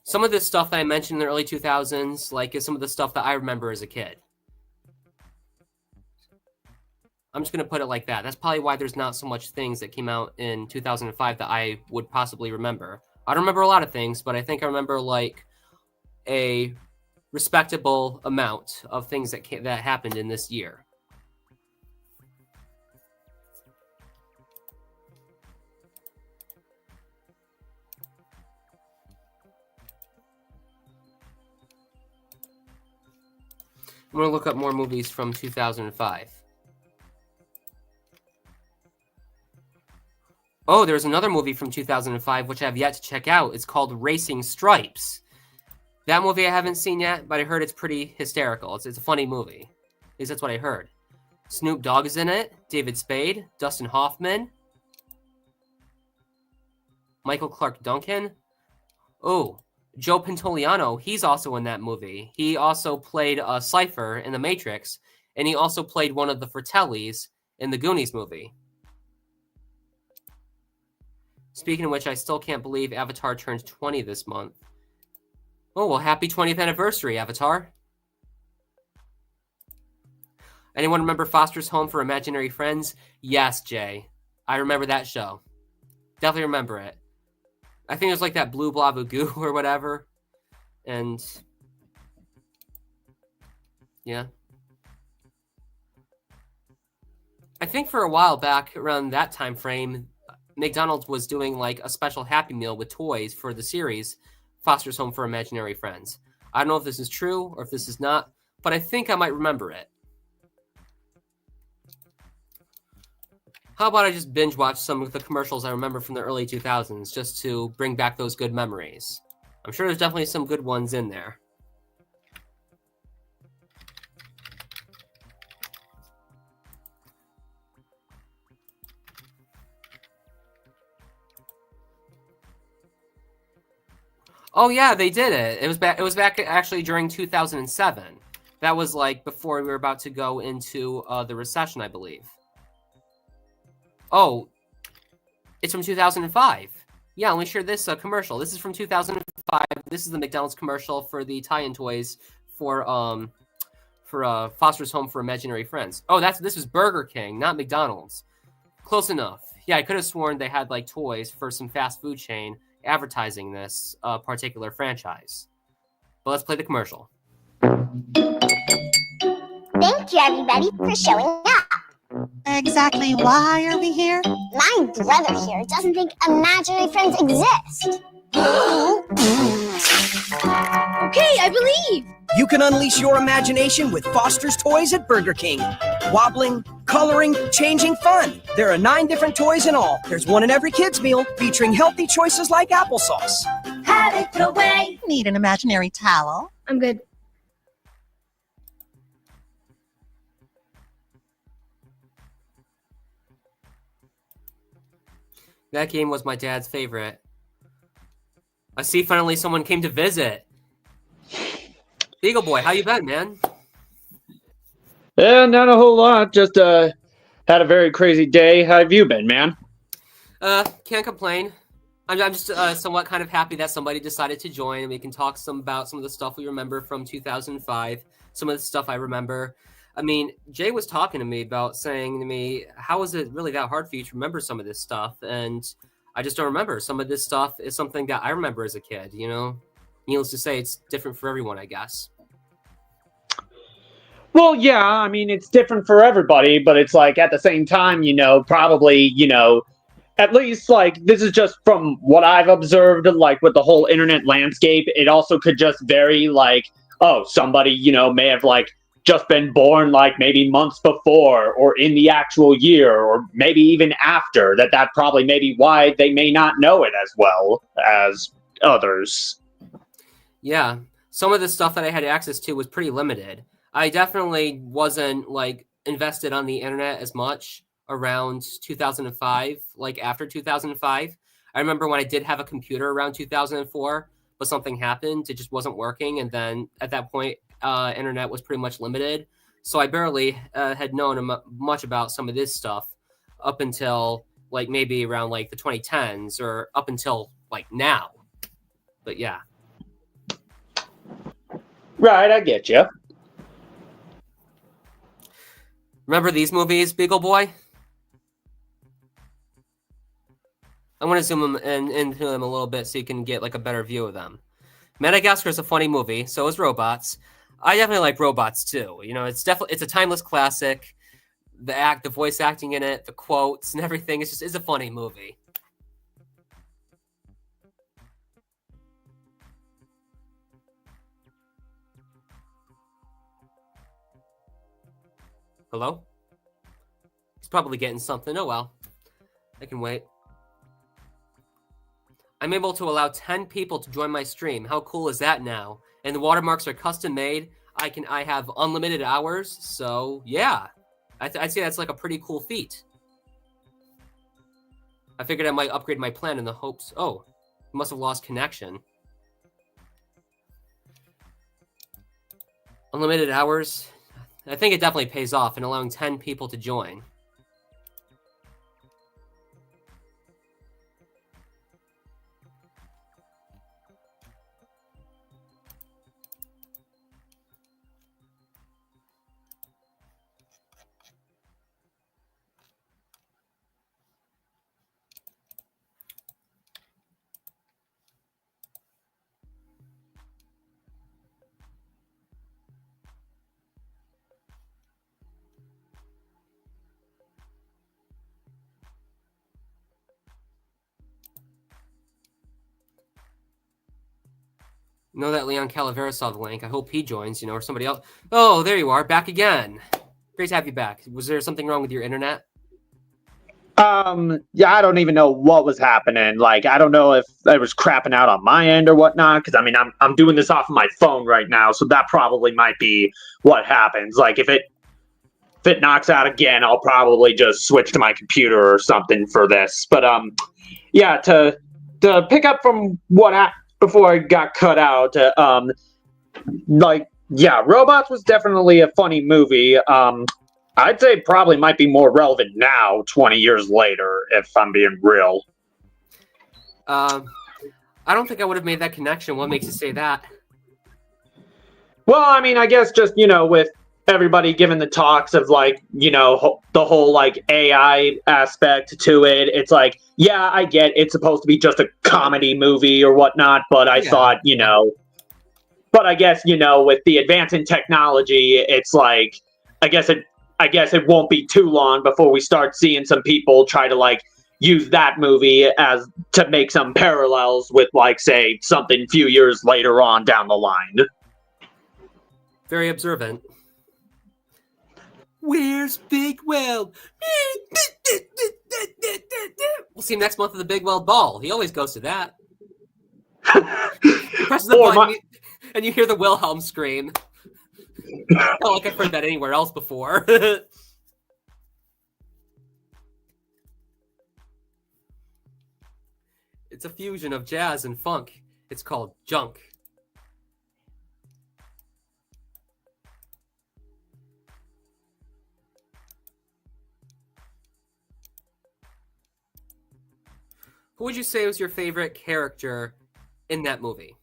Some of this stuff that I mentioned in the early 2000s, like, is some of the stuff that I remember as a kid. I'm just going to put it like that. That's probably why there's not so much things that came out in 2005 that I would possibly remember. I don't remember a lot of things, but I think I remember, like, a respectable amount of things that happened in this year. I'm going to look up more movies from 2005. Oh, there's another movie from 2005, which I have yet to check out. It's called Racing Stripes. That movie I haven't seen yet, but I heard it's pretty hysterical. It's a funny movie. At least that's what I heard. Snoop Dogg is in it. David Spade. Dustin Hoffman. Michael Clark Duncan. Oh, Joe Pantoliano. He's also in that movie. He also played Cypher in The Matrix, and he also played one of the Fratellis in the Goonies movie. Speaking of which, I still can't believe Avatar turned 20 this month. Oh, well, happy 20th anniversary, Avatar. Anyone remember Foster's Home for Imaginary Friends? Yes, Jay. I remember that show. Definitely remember it. I think it was like that Blue Blah Goo or whatever. And yeah. I think for a while back around that time frame, McDonald's was doing like a special Happy Meal with toys for the series Foster's Home for Imaginary Friends. I don't know if this is true or if this is not, but I think I might remember it. How about I just binge watch some of the commercials I remember from the early 2000s just to bring back those good memories? I'm sure there's definitely some good ones in there. Oh yeah, they did it. It was back. It was back actually during 2007. That was like before we were about to go into the recession, I believe. Oh, it's from 2005. Yeah, let me share this commercial. This is from 2005. This is the McDonald's commercial for the tie-in toys for Foster's Home for Imaginary Friends. Oh, this was Burger King, not McDonald's. Close enough. Yeah, I could have sworn they had like toys for some fast food chain advertising this particular franchise. But let's play the commercial. Thank you, everybody, for showing up. Exactly why are we here? My brother here doesn't think imaginary friends exist. Okay, I believe. You can unleash your imagination with Foster's Toys at Burger King. Wobbling, coloring, changing fun. There are 9 different toys in all. There's one in every kid's meal, featuring healthy choices like applesauce. Have it your way. Need an imaginary towel? I'm good. That game was my dad's favorite. I see finally someone came to visit. Beagle Boy, how you been, man? Yeah, not a whole lot. Just had a very crazy day. How have you been, man? Can't complain. I'm just somewhat kind of happy that somebody decided to join and we can talk about some of the stuff we remember from 2005, some of the stuff I remember. I mean, Jay was talking to me about saying to me, how is it really that hard for you to remember some of this stuff? And I just don't remember. Some of this stuff is something that I remember as a kid, you know? Needless to say, it's different for everyone, I guess. Well, yeah, I mean, it's different for everybody, but it's like at the same time, probably, at least like this is just from what I've observed, like with the whole internet landscape, it also could just vary like, oh, somebody, may have like just been born like maybe months before or in the actual year or maybe even after that probably maybe why they may not know it as well as others. Yeah, some of the stuff that I had access to was pretty limited. I definitely wasn't like invested on the internet as much around 2005, like after 2005. I remember when I did have a computer around 2004, but something happened, it just wasn't working, and then at that point internet was pretty much limited, so I barely had known much about some of this stuff up until like maybe around like the 2010s or up until like now. But yeah. Right, I get you. Remember these movies, Beagle Boy? I want to zoom into them a little bit so you can get like a better view of them. Madagascar is a funny movie, so is Robots. I definitely like Robots too. It's a timeless classic. The voice acting in it, the quotes and everything, it's a funny movie. Hello? He's probably getting something. Oh well. I can wait. I'm able to allow 10 people to join my stream. How cool is that now? And the watermarks are custom made. I have unlimited hours, so yeah. I'd say that's like a pretty cool feat. I figured I might upgrade my plan in the hopes... Oh, must have lost connection. Unlimited hours? I think it definitely pays off in allowing 10 people to join. Know that Leon Calavera saw the link. I hope he joins, or somebody else. Oh, there you are, back again. Great to have you back. Was there something wrong with your internet? Yeah, I don't even know what was happening. Like, I don't know if I was crapping out on my end or whatnot, because, I mean, I'm doing this off of my phone right now, so that probably might be what happens. Like, if it knocks out again, I'll probably just switch to my computer or something for this. But, yeah, to pick up from before I got cut out, Robots was definitely a funny movie. I'd say probably might be more relevant now, 20 years later, if I'm being real. I don't think I would have made that connection. What makes you say that? Well, I mean, I guess just, with everybody giving the talks of, like, the whole, like, AI aspect to it, it's like, yeah, I get it's supposed to be just a comedy movie or whatnot, but I thought, but I guess, with the advance in technology, it's like, I guess it won't be too long before we start seeing some people try to, like, use that movie as to make some parallels with, like, say, something a few years later on down the line. Very observant. Where's Big Weld? We'll see him next month at the Big Weld Ball. He always goes to that. He presses the button and you hear the Wilhelm scream. Not like I've heard that anywhere else before. It's a fusion of jazz and funk. It's called junk. Who would you say was your favorite character in that movie?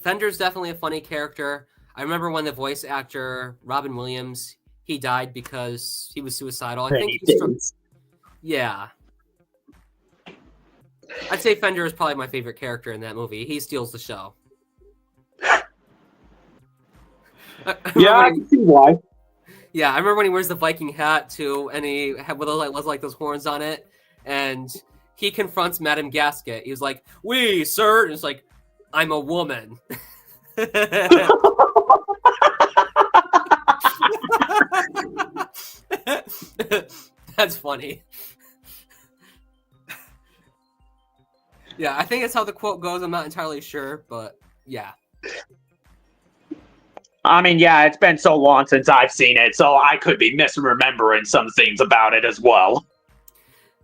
Fender's definitely a funny character. I remember when the voice actor, Robin Williams, he died because he was suicidal. I think yeah. I'd say Fender is probably my favorite character in that movie. He steals the show. Yeah, I can see why. Yeah, I remember when he wears the Viking hat too, and he had like those horns on it, and he confronts Madame Gasket. He was like, "Oui, sir," and it's like, "I'm a woman." That's funny. Yeah, I think that's how the quote goes. I'm not entirely sure, but yeah. I mean, yeah, it's been so long since I've seen it, so I could be misremembering some things about it as well.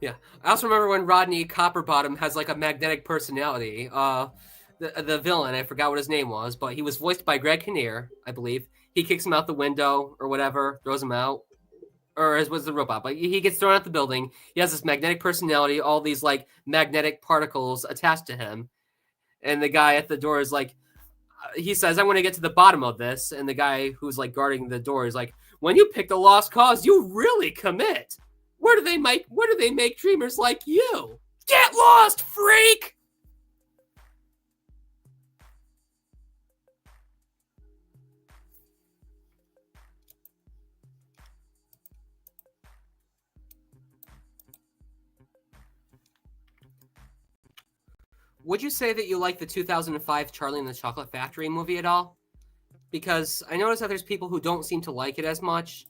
Yeah, I also remember when Rodney Copperbottom has like a magnetic personality. The villain, I forgot what his name was, but he was voiced by Greg Kinnear, I believe. He kicks him out the window or whatever, throws him out, or was the robot, but he gets thrown out the building. He has this magnetic personality, all these like magnetic particles attached to him, and the guy at the door is like, he says, "I want to get to the bottom of this," and the guy who's like guarding the door is like, "When you pick a lost cause, you really commit. Where do they make dreamers like you? Get lost, freak!" Would you say that you like the 2005 Charlie and the Chocolate Factory movie at all? Because I noticed that there's people who don't seem to like it as much.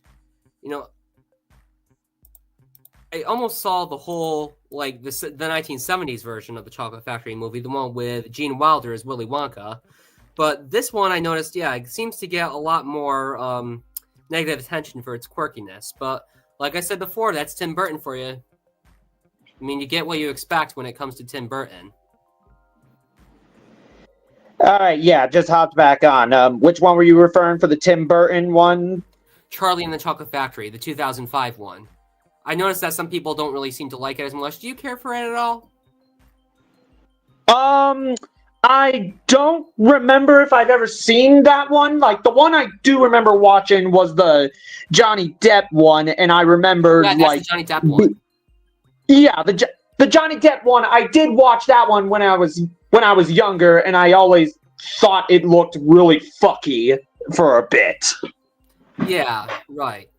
I almost saw the whole, like, the 1970s version of the Chocolate Factory movie, the one with Gene Wilder as Willy Wonka. But this one, I noticed, it seems to get a lot more negative attention for its quirkiness. But like I said before, that's Tim Burton for you. I mean, you get what you expect when it comes to Tim Burton. All right, yeah, just hopped back on. Which one were you referring for the Tim Burton one? Charlie and the Chocolate Factory, the 2005 one. I noticed that some people don't really seem to like it as much. Do you care for it at all? I don't remember if I've ever seen that one. Like, the one I do remember watching was the Johnny Depp one, and I remember, that's like... the Johnny Depp one. Yeah, the Johnny Depp one, I did watch that one when I was younger, and I always thought it looked really fucky for a bit. Yeah, right.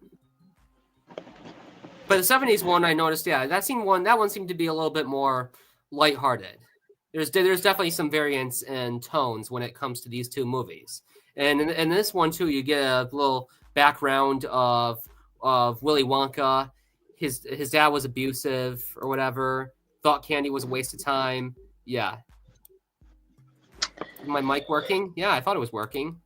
But the 70s one, I noticed, that one seemed to be a little bit more lighthearted. There's definitely some variance in tones when it comes to these two movies, and in this one too, you get a little background of Willy Wonka. His dad was abusive or whatever. Thought candy was a waste of time. Yeah. Is my mic working? Yeah, I thought it was working.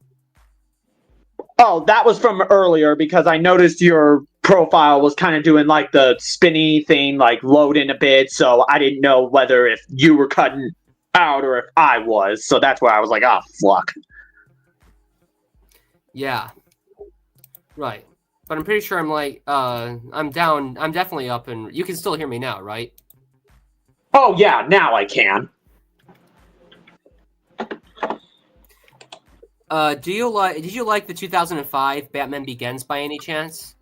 Oh, that was from earlier because I noticed your profile was kind of doing like the spinny thing, like loading a bit. So I didn't know whether if you were cutting out or if I was. So that's where I was like, oh, fuck. Yeah. Right. But I'm pretty sure I'm like, I'm down. I'm definitely up, and you can still hear me now, right? Oh, yeah, now I can. Did you like the 2005 Batman Begins by any chance?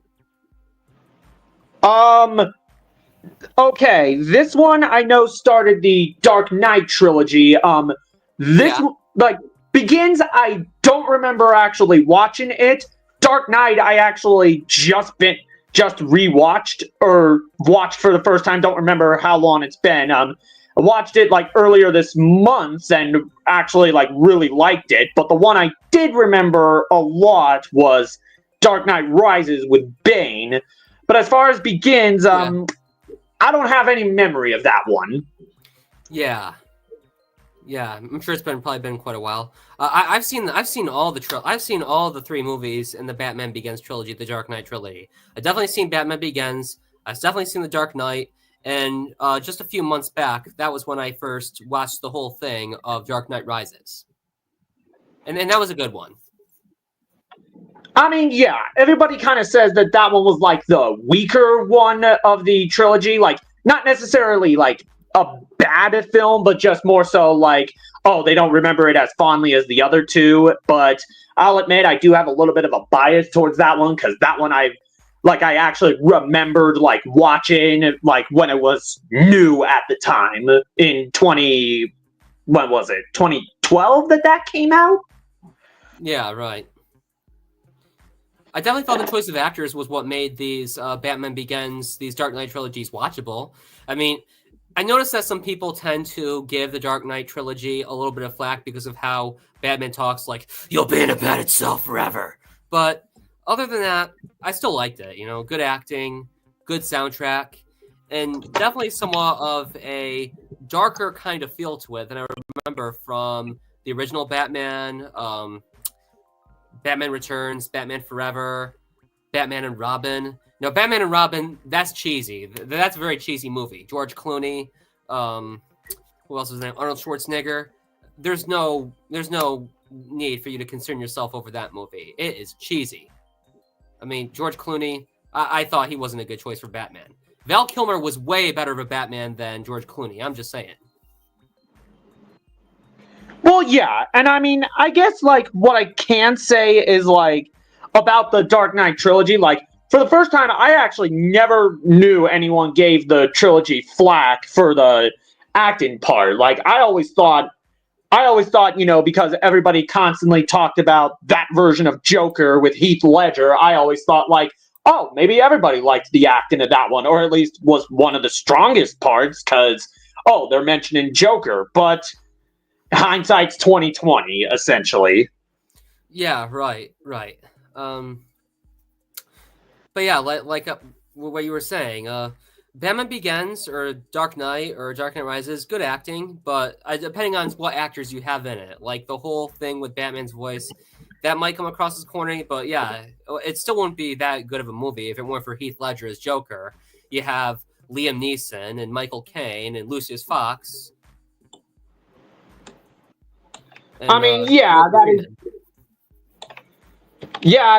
Okay, this one I know started the Dark Knight trilogy. This Yeah. like Begins, I don't remember actually watching it. Dark Knight, I actually just rewatched or watched for the first time. Don't remember how long it's been. I watched it like earlier this month and actually like really liked it. But the one I did remember a lot was Dark Knight Rises with Bane. But as far as Begins, I don't have any memory of that one. Yeah. Yeah, I'm sure it's probably been quite a while. I've seen all the three movies in the Batman Begins trilogy, the Dark Knight trilogy. I've definitely seen Batman Begins. I've definitely seen the Dark Knight, and just a few months back, that was when I first watched the whole thing of Dark Knight Rises, and that was a good one. I mean, yeah, everybody kind of says that that one was like the weaker one of the trilogy. Like, not necessarily like a bad film, but just more so like, oh, they don't remember it as fondly as the other two. But I'll admit, I do have a little bit of a bias towards that one because that one I actually remembered like watching like when it was new at the time in when was it? 2012 that came out? Yeah, right. I definitely thought the choice of actors was what made these Batman Begins, these Dark Knight trilogies watchable. I mean, I noticed that some people tend to give the Dark Knight trilogy a little bit of flack because of how Batman talks like, you'll be in a bed itself forever. But other than that, I still liked it. You know, good acting, good soundtrack, and definitely somewhat of a darker kind of feel to it than I remember from the original Batman, Batman Returns, Batman Forever, Batman and Robin. No, Batman and Robin, that's cheesy. That's a very cheesy movie. George Clooney, who else was in it? Arnold Schwarzenegger. There's no need for you to concern yourself over that movie. It is cheesy. I mean, George Clooney, I thought he wasn't a good choice for Batman. Val Kilmer was way better of a Batman than George Clooney. I'm just saying. Well, yeah, and I mean, I guess, like, what I can say is, like, about the Dark Knight trilogy, like, for the first time, I actually never knew anyone gave the trilogy flack for the acting part. Like, I always thought, you know, because everybody constantly talked about that version of Joker with Heath Ledger, I always thought, like, oh, maybe everybody liked the acting of that one, or at least was one of the strongest parts, because, oh, they're mentioning Joker, but hindsight's 2020, essentially. Yeah, right. But yeah, like what you were saying, Batman Begins or Dark Knight or Dark Knight Rises, good acting, but depending on what actors you have in it, like the whole thing with Batman's voice, that might come across as corny, but yeah, it still wouldn't be that good of a movie if it weren't for Heath Ledger as Joker. You have Liam Neeson and Michael Caine and Lucius Fox. And, I mean, yeah,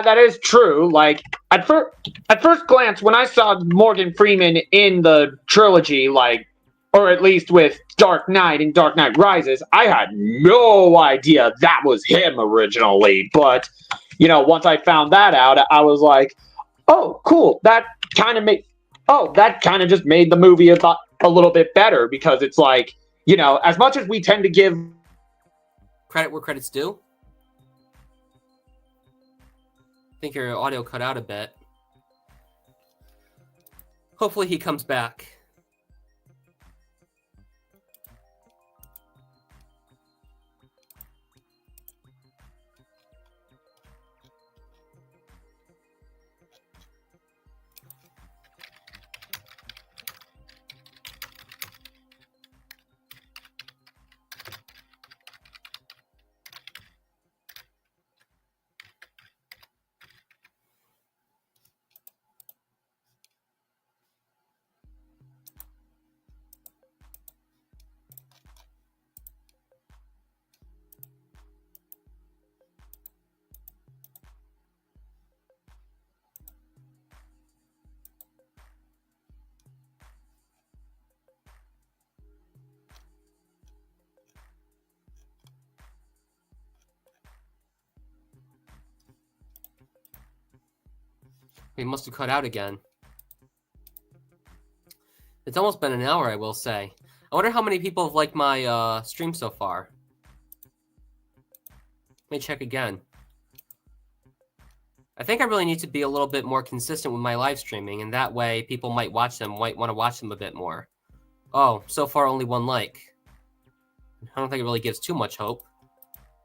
that is true. Like, at first glance, when I saw Morgan Freeman in the trilogy, like, or at least with Dark Knight and Dark Knight Rises, I had no idea that was him originally. But, you know, once I found that out, I was like, oh, cool. That kind of just made the movie a little bit better, because it's like, you know, as much as we tend to give credit where credit's due. I think your audio cut out a bit. Hopefully he comes back. We must have cut out again. It's almost been an hour, I will say. I wonder how many people have liked my stream so far. Let me check again. I think I really need to be a little bit more consistent with my live streaming, and that way people might watch them, might want to watch them a bit more. Oh, so far only 1 like. I don't think it really gives too much hope.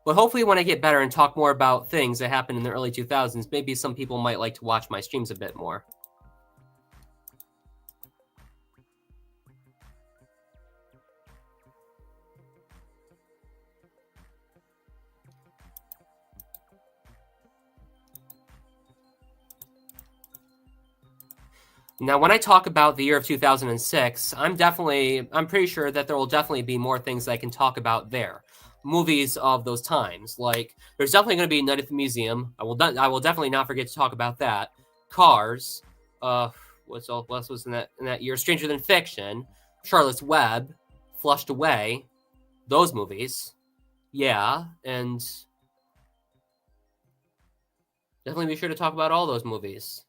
But hopefully when I get better and talk more about things that happened in the early 2000s, maybe some people might like to watch my streams a bit more. Now, when I talk about the year of 2006, I'm pretty sure that there will definitely be more things that I can talk about there. Movies of those times, like there's definitely going to be Night at the Museum. I will definitely not forget to talk about that. Cars, what else was in that year? Stranger Than Fiction, Charlotte's Web, Flushed Away, those movies, yeah, and definitely be sure to talk about all those movies.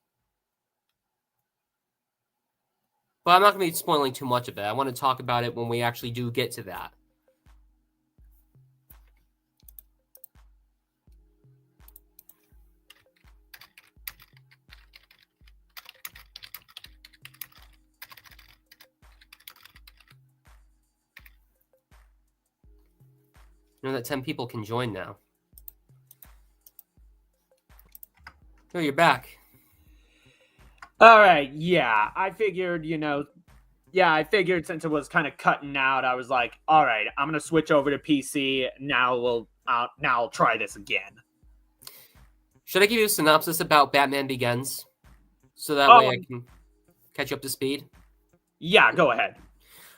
But I'm not going to be spoiling too much of it. I want to talk about it when we actually do get to that. You know that 10 people can join now. Oh, you're back. All right, yeah, I figured, since it was kind of cutting out, I was like, all right, I'm going to switch over to PC. Now I'll try this again. Should I give you a synopsis about Batman Begins? So that way I can catch you up to speed? Yeah, go ahead.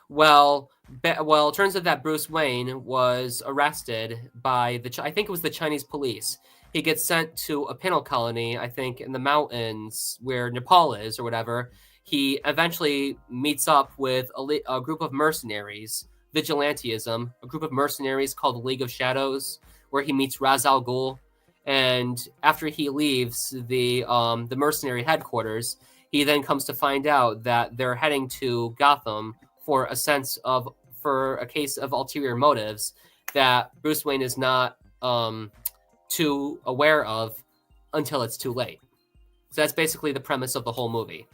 Well, it turns out that Bruce Wayne was arrested by I think it was the Chinese police. He gets sent to a penal colony, I think, in the mountains where Nepal is or whatever. He eventually meets up with a group of mercenaries, vigilantism, a group of mercenaries called the League of Shadows, where he meets Ra's al Ghul. And after he leaves the mercenary headquarters, he then comes to find out that they're heading to Gotham for a case of ulterior motives that Bruce Wayne is not too aware of until it's too late. So that's basically the premise of the whole movie.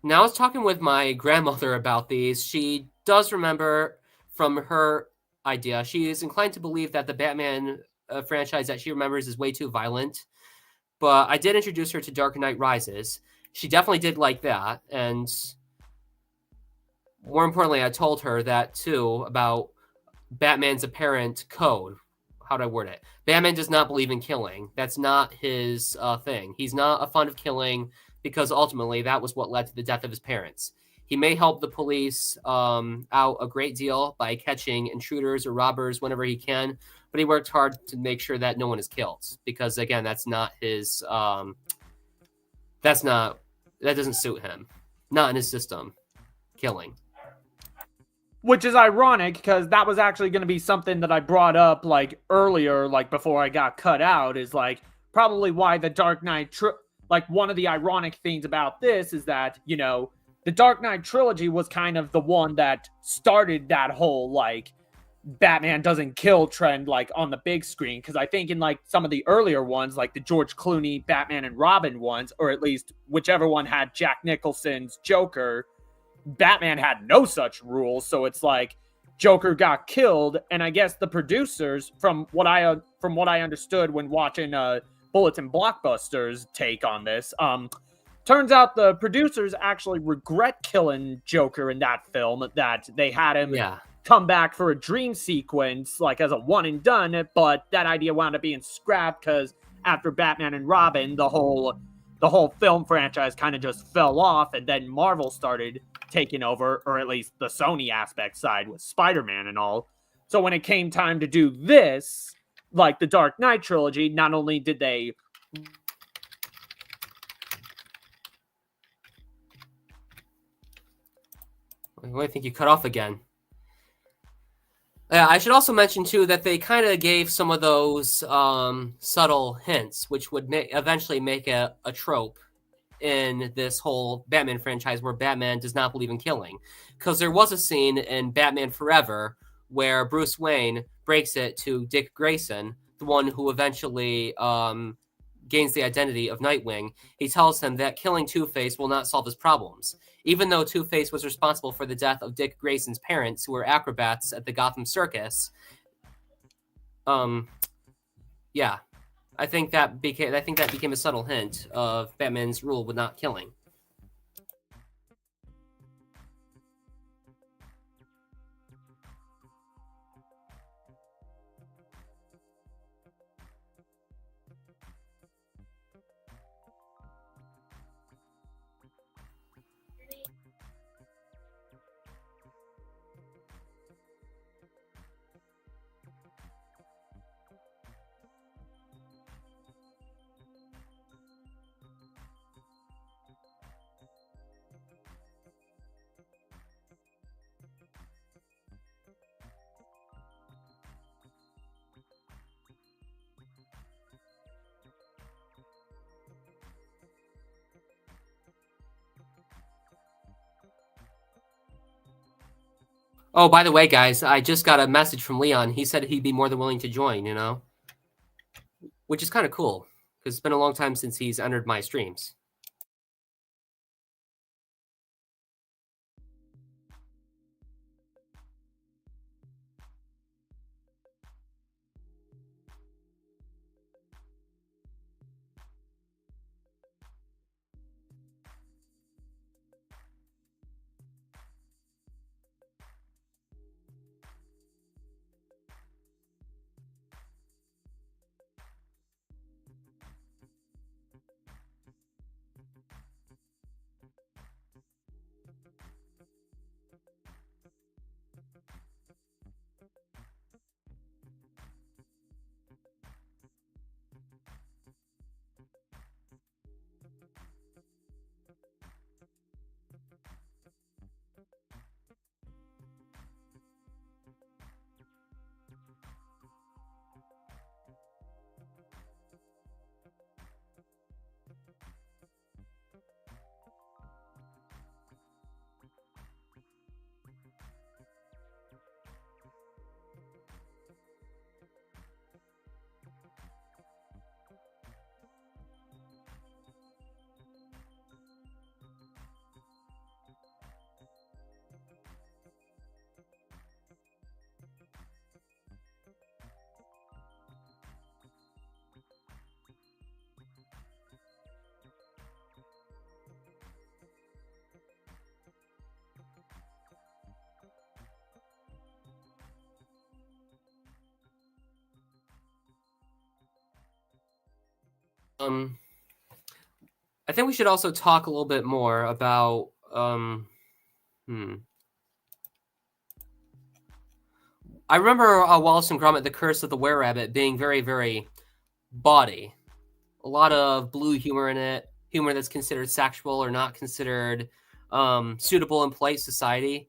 Now, I was talking with my grandmother about these. She does remember from her idea. She is inclined to believe that the Batman franchise that she remembers is way too violent. But I did introduce her to Dark Knight Rises. She definitely did like that. And more importantly, I told her that too about Batman's apparent code. How do I word it? Batman does not believe in killing. That's not his thing. He's not a fan of killing because ultimately that was what led to the death of his parents. He may help the police out a great deal by catching intruders or robbers whenever he can, but he worked hard to make sure that no one is killed because, again, that's not his. That doesn't suit him. Not in his system. Killing. Which is ironic because that was actually going to be something that I brought up like earlier, like before I got cut out, is like probably why the Dark Knight, like one of the ironic things about this is that, you know, the Dark Knight trilogy was kind of the one that started that whole like Batman doesn't kill trend like on the big screen. Because I think in like some of the earlier ones, like the George Clooney Batman and Robin ones, or at least whichever one had Jack Nicholson's Joker, Batman had no such rules. So it's like Joker got killed, and I guess the producers, from what I understood when watching Bullets and Blockbusters take on this, turns out the producers actually regret killing Joker in that film, that they had him come back for a dream sequence like as a one and done, but that idea wound up being scrapped because after Batman and Robin, the whole film franchise kind of just fell off, and then Marvel started taking over, or at least the Sony aspect side with Spider-Man and all. So when it came time to do this, like the Dark Knight trilogy, not only did they I think you cut off again. Yeah, I should also mention too that they kind of gave some of those subtle hints, which would eventually make a trope in this whole Batman franchise where Batman does not believe in killing. Because there was a scene in Batman Forever where Bruce Wayne breaks it to Dick Grayson, the one who eventually gains the identity of Nightwing. He tells him that killing Two-Face will not solve his problems. Even though Two-Face was responsible for the death of Dick Grayson's parents, who were acrobats at the Gotham Circus, yeah, I think that became a subtle hint of Batman's rule with not killing. Oh, by the way, guys, I just got a message from Leon. He said he'd be more than willing to join, which is kind of cool because it's been a long time since he's entered my streams. I think we should also talk a little bit more about I remember Wallace and Gromit: The Curse of the Were-Rabbit being very, very bawdy. A lot of blue humor in it, humor that's considered sexual or not considered suitable in polite society.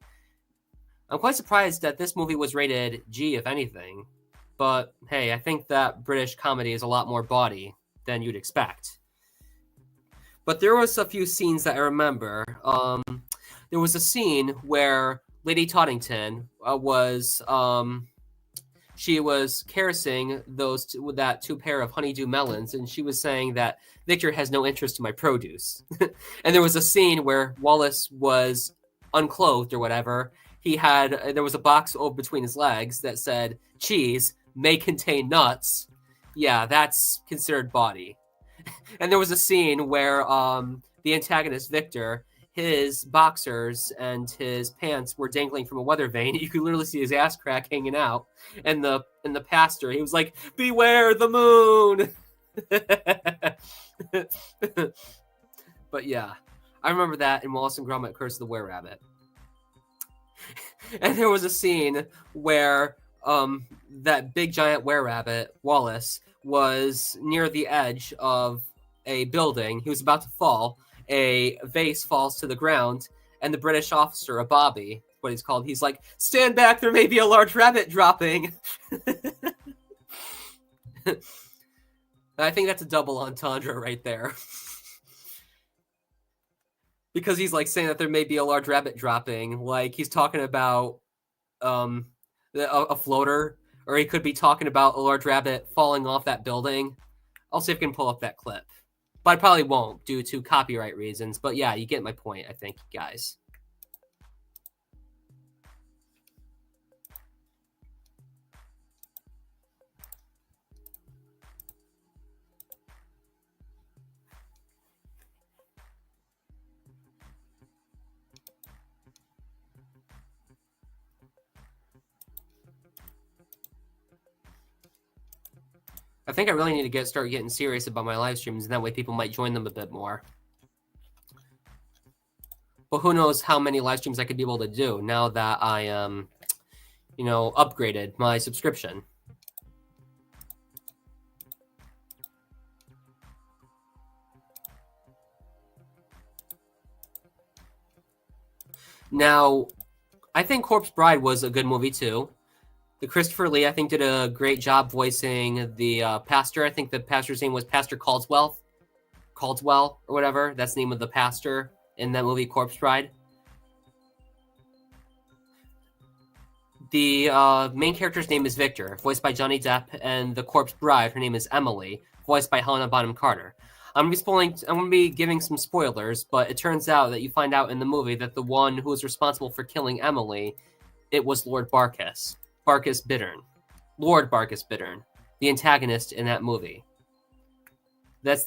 I'm quite surprised that this movie was rated G, if anything. But hey, I think that British comedy is a lot more bawdy than you'd expect. But there was a few scenes that I remember. There was a scene where Lady Toddington was she was caressing that two pair of honeydew melons, and she was saying that Victor has no interest in my produce. And there was a scene where Wallace was unclothed or whatever. There was a box over between his legs that said cheese may contain nuts. Yeah, that's considered bawdy. And there was a scene where the antagonist Victor, his boxers and his pants were dangling from a weather vane. You could literally see his ass crack hanging out. And the pastor, he was like, "Beware the moon." But yeah, I remember that in Wallace and Gromit: Curse of the Were-Rabbit. And there was a scene where that big giant were-rabbit, Wallace, was near the edge of a building. He was about to fall. A vase falls to the ground, and the British officer, a bobby, what he's called. He's like, stand back, there may be a large rabbit dropping. I think that's a double entendre right there. Because he's like saying that there may be a large rabbit dropping. Like he's talking about a floater, or he could be talking about a large rabbit falling off that building. I'll see if I can pull up that clip. But I probably won't due to copyright reasons. But yeah, you get my point, I think, guys. I think I really need to start getting serious about my live streams, and that way people might join them a bit more. But who knows how many live streams I could be able to do now that I upgraded my subscription. Now, I think Corpse Bride was a good movie too. The Christopher Lee, I think, did a great job voicing the pastor. I think the pastor's name was Pastor Caldwell or whatever. That's the name of the pastor in that movie, Corpse Bride. The main character's name is Victor, voiced by Johnny Depp, and the Corpse Bride, her name is Emily, voiced by Helena Bonham Carter. I'm going to be giving some spoilers, but it turns out that you find out in the movie that the one who was responsible for killing Emily, it was Lord Barkis. Lord Barkis Bittern, the antagonist in that movie. But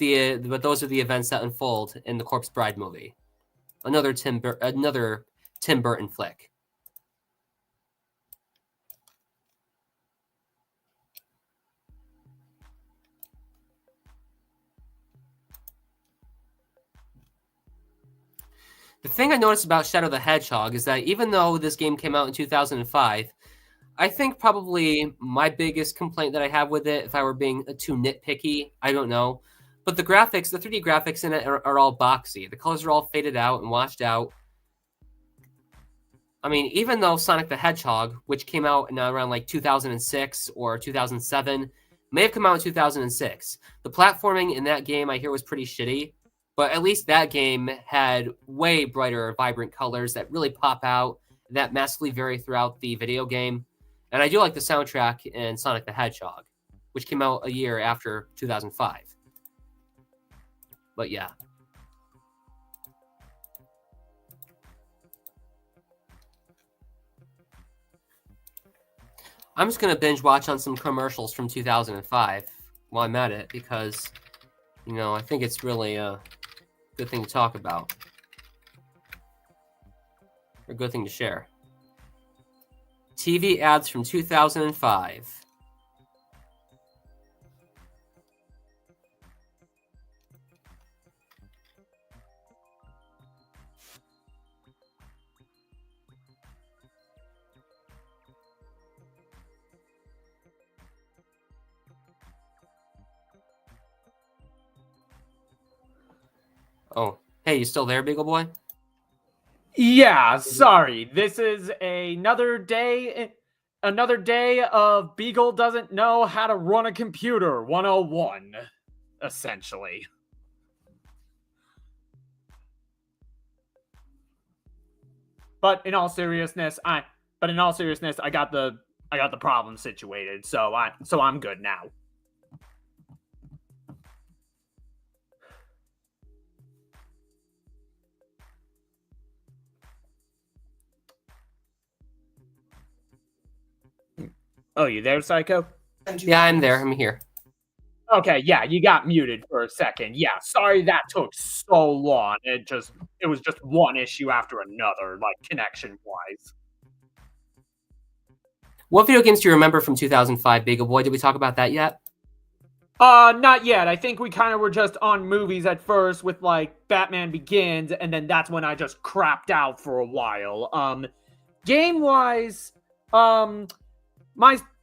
those are the events that unfold in the Corpse Bride movie. Another Tim Burton flick. The thing I noticed about Shadow the Hedgehog is that even though this game came out in 2005, I think probably my biggest complaint that I have with it, if I were being too nitpicky, I don't know, but the graphics, the 3D graphics in it are all boxy. The colors are all faded out and washed out. I mean, even though Sonic the Hedgehog, which came out around like 2006 or 2007, may have come out in 2006, the platforming in that game I hear was pretty shitty, but at least that game had way brighter, vibrant colors that really pop out, that massively vary throughout the video game. And I do like the soundtrack in Sonic the Hedgehog, which came out a year after 2005. But yeah. I'm just going to binge watch on some commercials from 2005 while I'm at it because, I think it's really a good thing to talk about. Or a good thing to share. TV ads from 2005. Oh, hey, you still there, Beagle Boy? Yeah, sorry. This is another day of Beagle doesn't know how to run a computer 101, essentially. But in all seriousness, I got the problem situated, so I'm good now. Oh, you there, Psycho? Yeah, I'm there. I'm here. Okay, yeah, you got muted for a second. Yeah, sorry that took so long. It was just one issue after another, like connection-wise. What video games do you remember from 2005, Beagle Boy? Did we talk about that yet? Not yet. I think we kind of were just on movies at first with like Batman Begins, and then that's when I just crapped out for a while. Game-wise,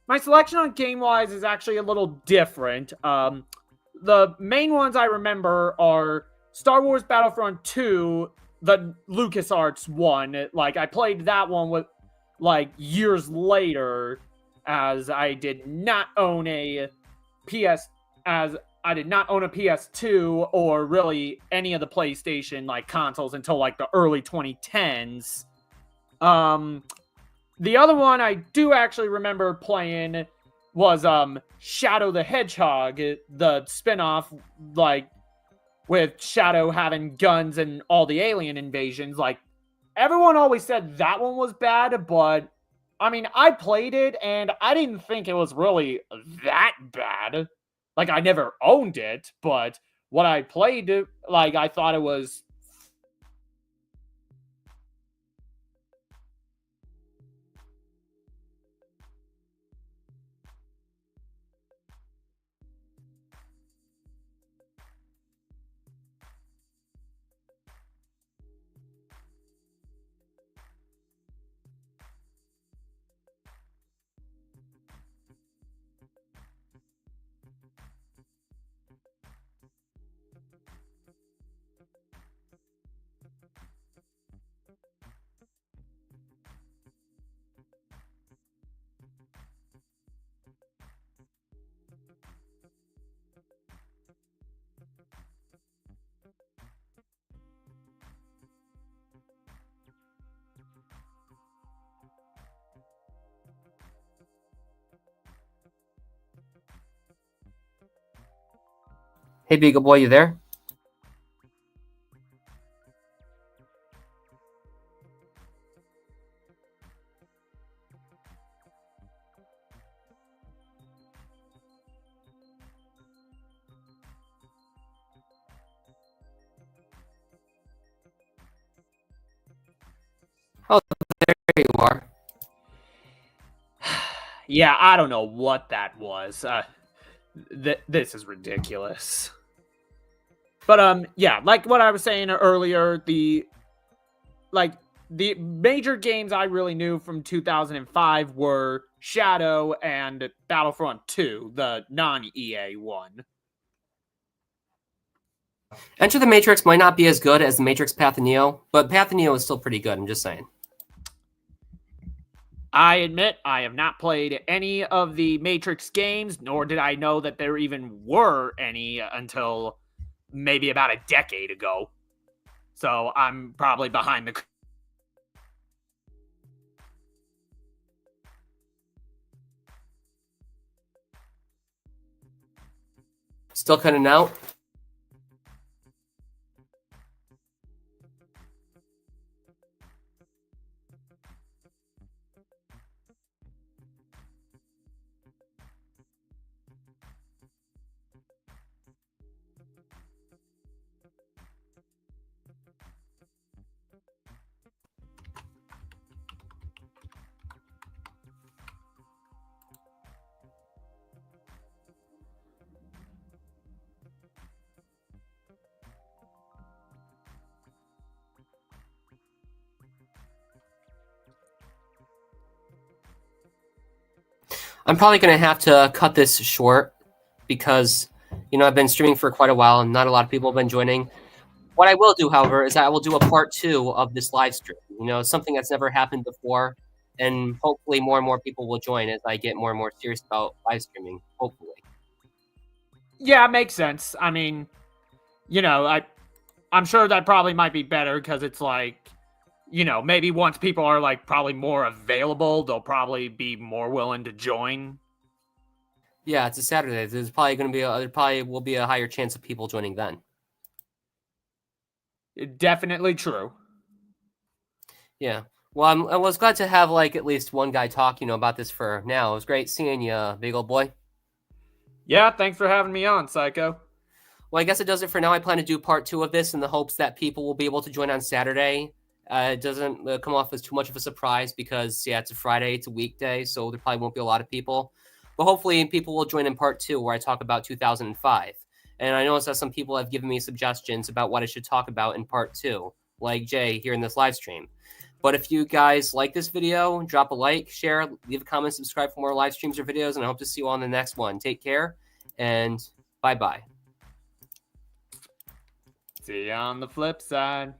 my selection on Game-wise is actually a little different. The main ones I remember are Star Wars Battlefront 2, the LucasArts one. Like, I played that one with, like, years later, as I did not own a PS2 or really any of the PlayStation, like, consoles until, like, the early 2010s. The other one I do actually remember playing was Shadow the Hedgehog, the spin-off, like, with Shadow having guns and all the alien invasions. Like, everyone always said that one was bad, but I mean, I played it and I didn't think it was really that bad. Like, I never owned it, but what I played, like, I thought it was. Hey, Beagle Boy, you there? Oh, there you are. Yeah, I don't know what that was. This is ridiculous. But yeah, like what I was saying earlier, the major games I really knew from 2005 were Shadow and Battlefront 2, the non-EA one. Enter the Matrix might not be as good as the Matrix Path of Neo, but Path of Neo is still pretty good. I'm just saying. I admit I have not played any of the Matrix games, nor did I know that there even were any until maybe about a decade ago. So I'm probably behind the... Still cutting out. I'm probably going to have to cut this short because, you know, I've been streaming for quite a while and not a lot of people have been joining. What I will do, however, is I will do a part 2 of this live stream. You know, something that's never happened before, and hopefully more and more people will join as I get more and more serious about live streaming, hopefully. Yeah, makes sense. I mean, you know, I'm sure that probably might be better because it's like, you know, maybe once people are like probably more available, they'll probably be more willing to join. Yeah, it's a Saturday. There's probably going to be there probably will be a higher chance of people joining then. Definitely true. Yeah. Well, I was glad to have like at least one guy talk, you know, about this for now. It was great seeing you, big old boy. Yeah, thanks for having me on, Psycho. Well, I guess it does it for now. I plan to do part 2 of this in the hopes that people will be able to join on Saturday. It doesn't come off as too much of a surprise because, yeah, it's a Friday, it's a weekday, so there probably won't be a lot of people. But hopefully people will join in part 2 where I talk about 2005. And I noticed that some people have given me suggestions about what I should talk about in part 2, like Jay here in this live stream. But if you guys like this video, drop a like, share, leave a comment, subscribe for more live streams or videos, and I hope to see you on the next one. Take care, and bye-bye. See you on the flip side.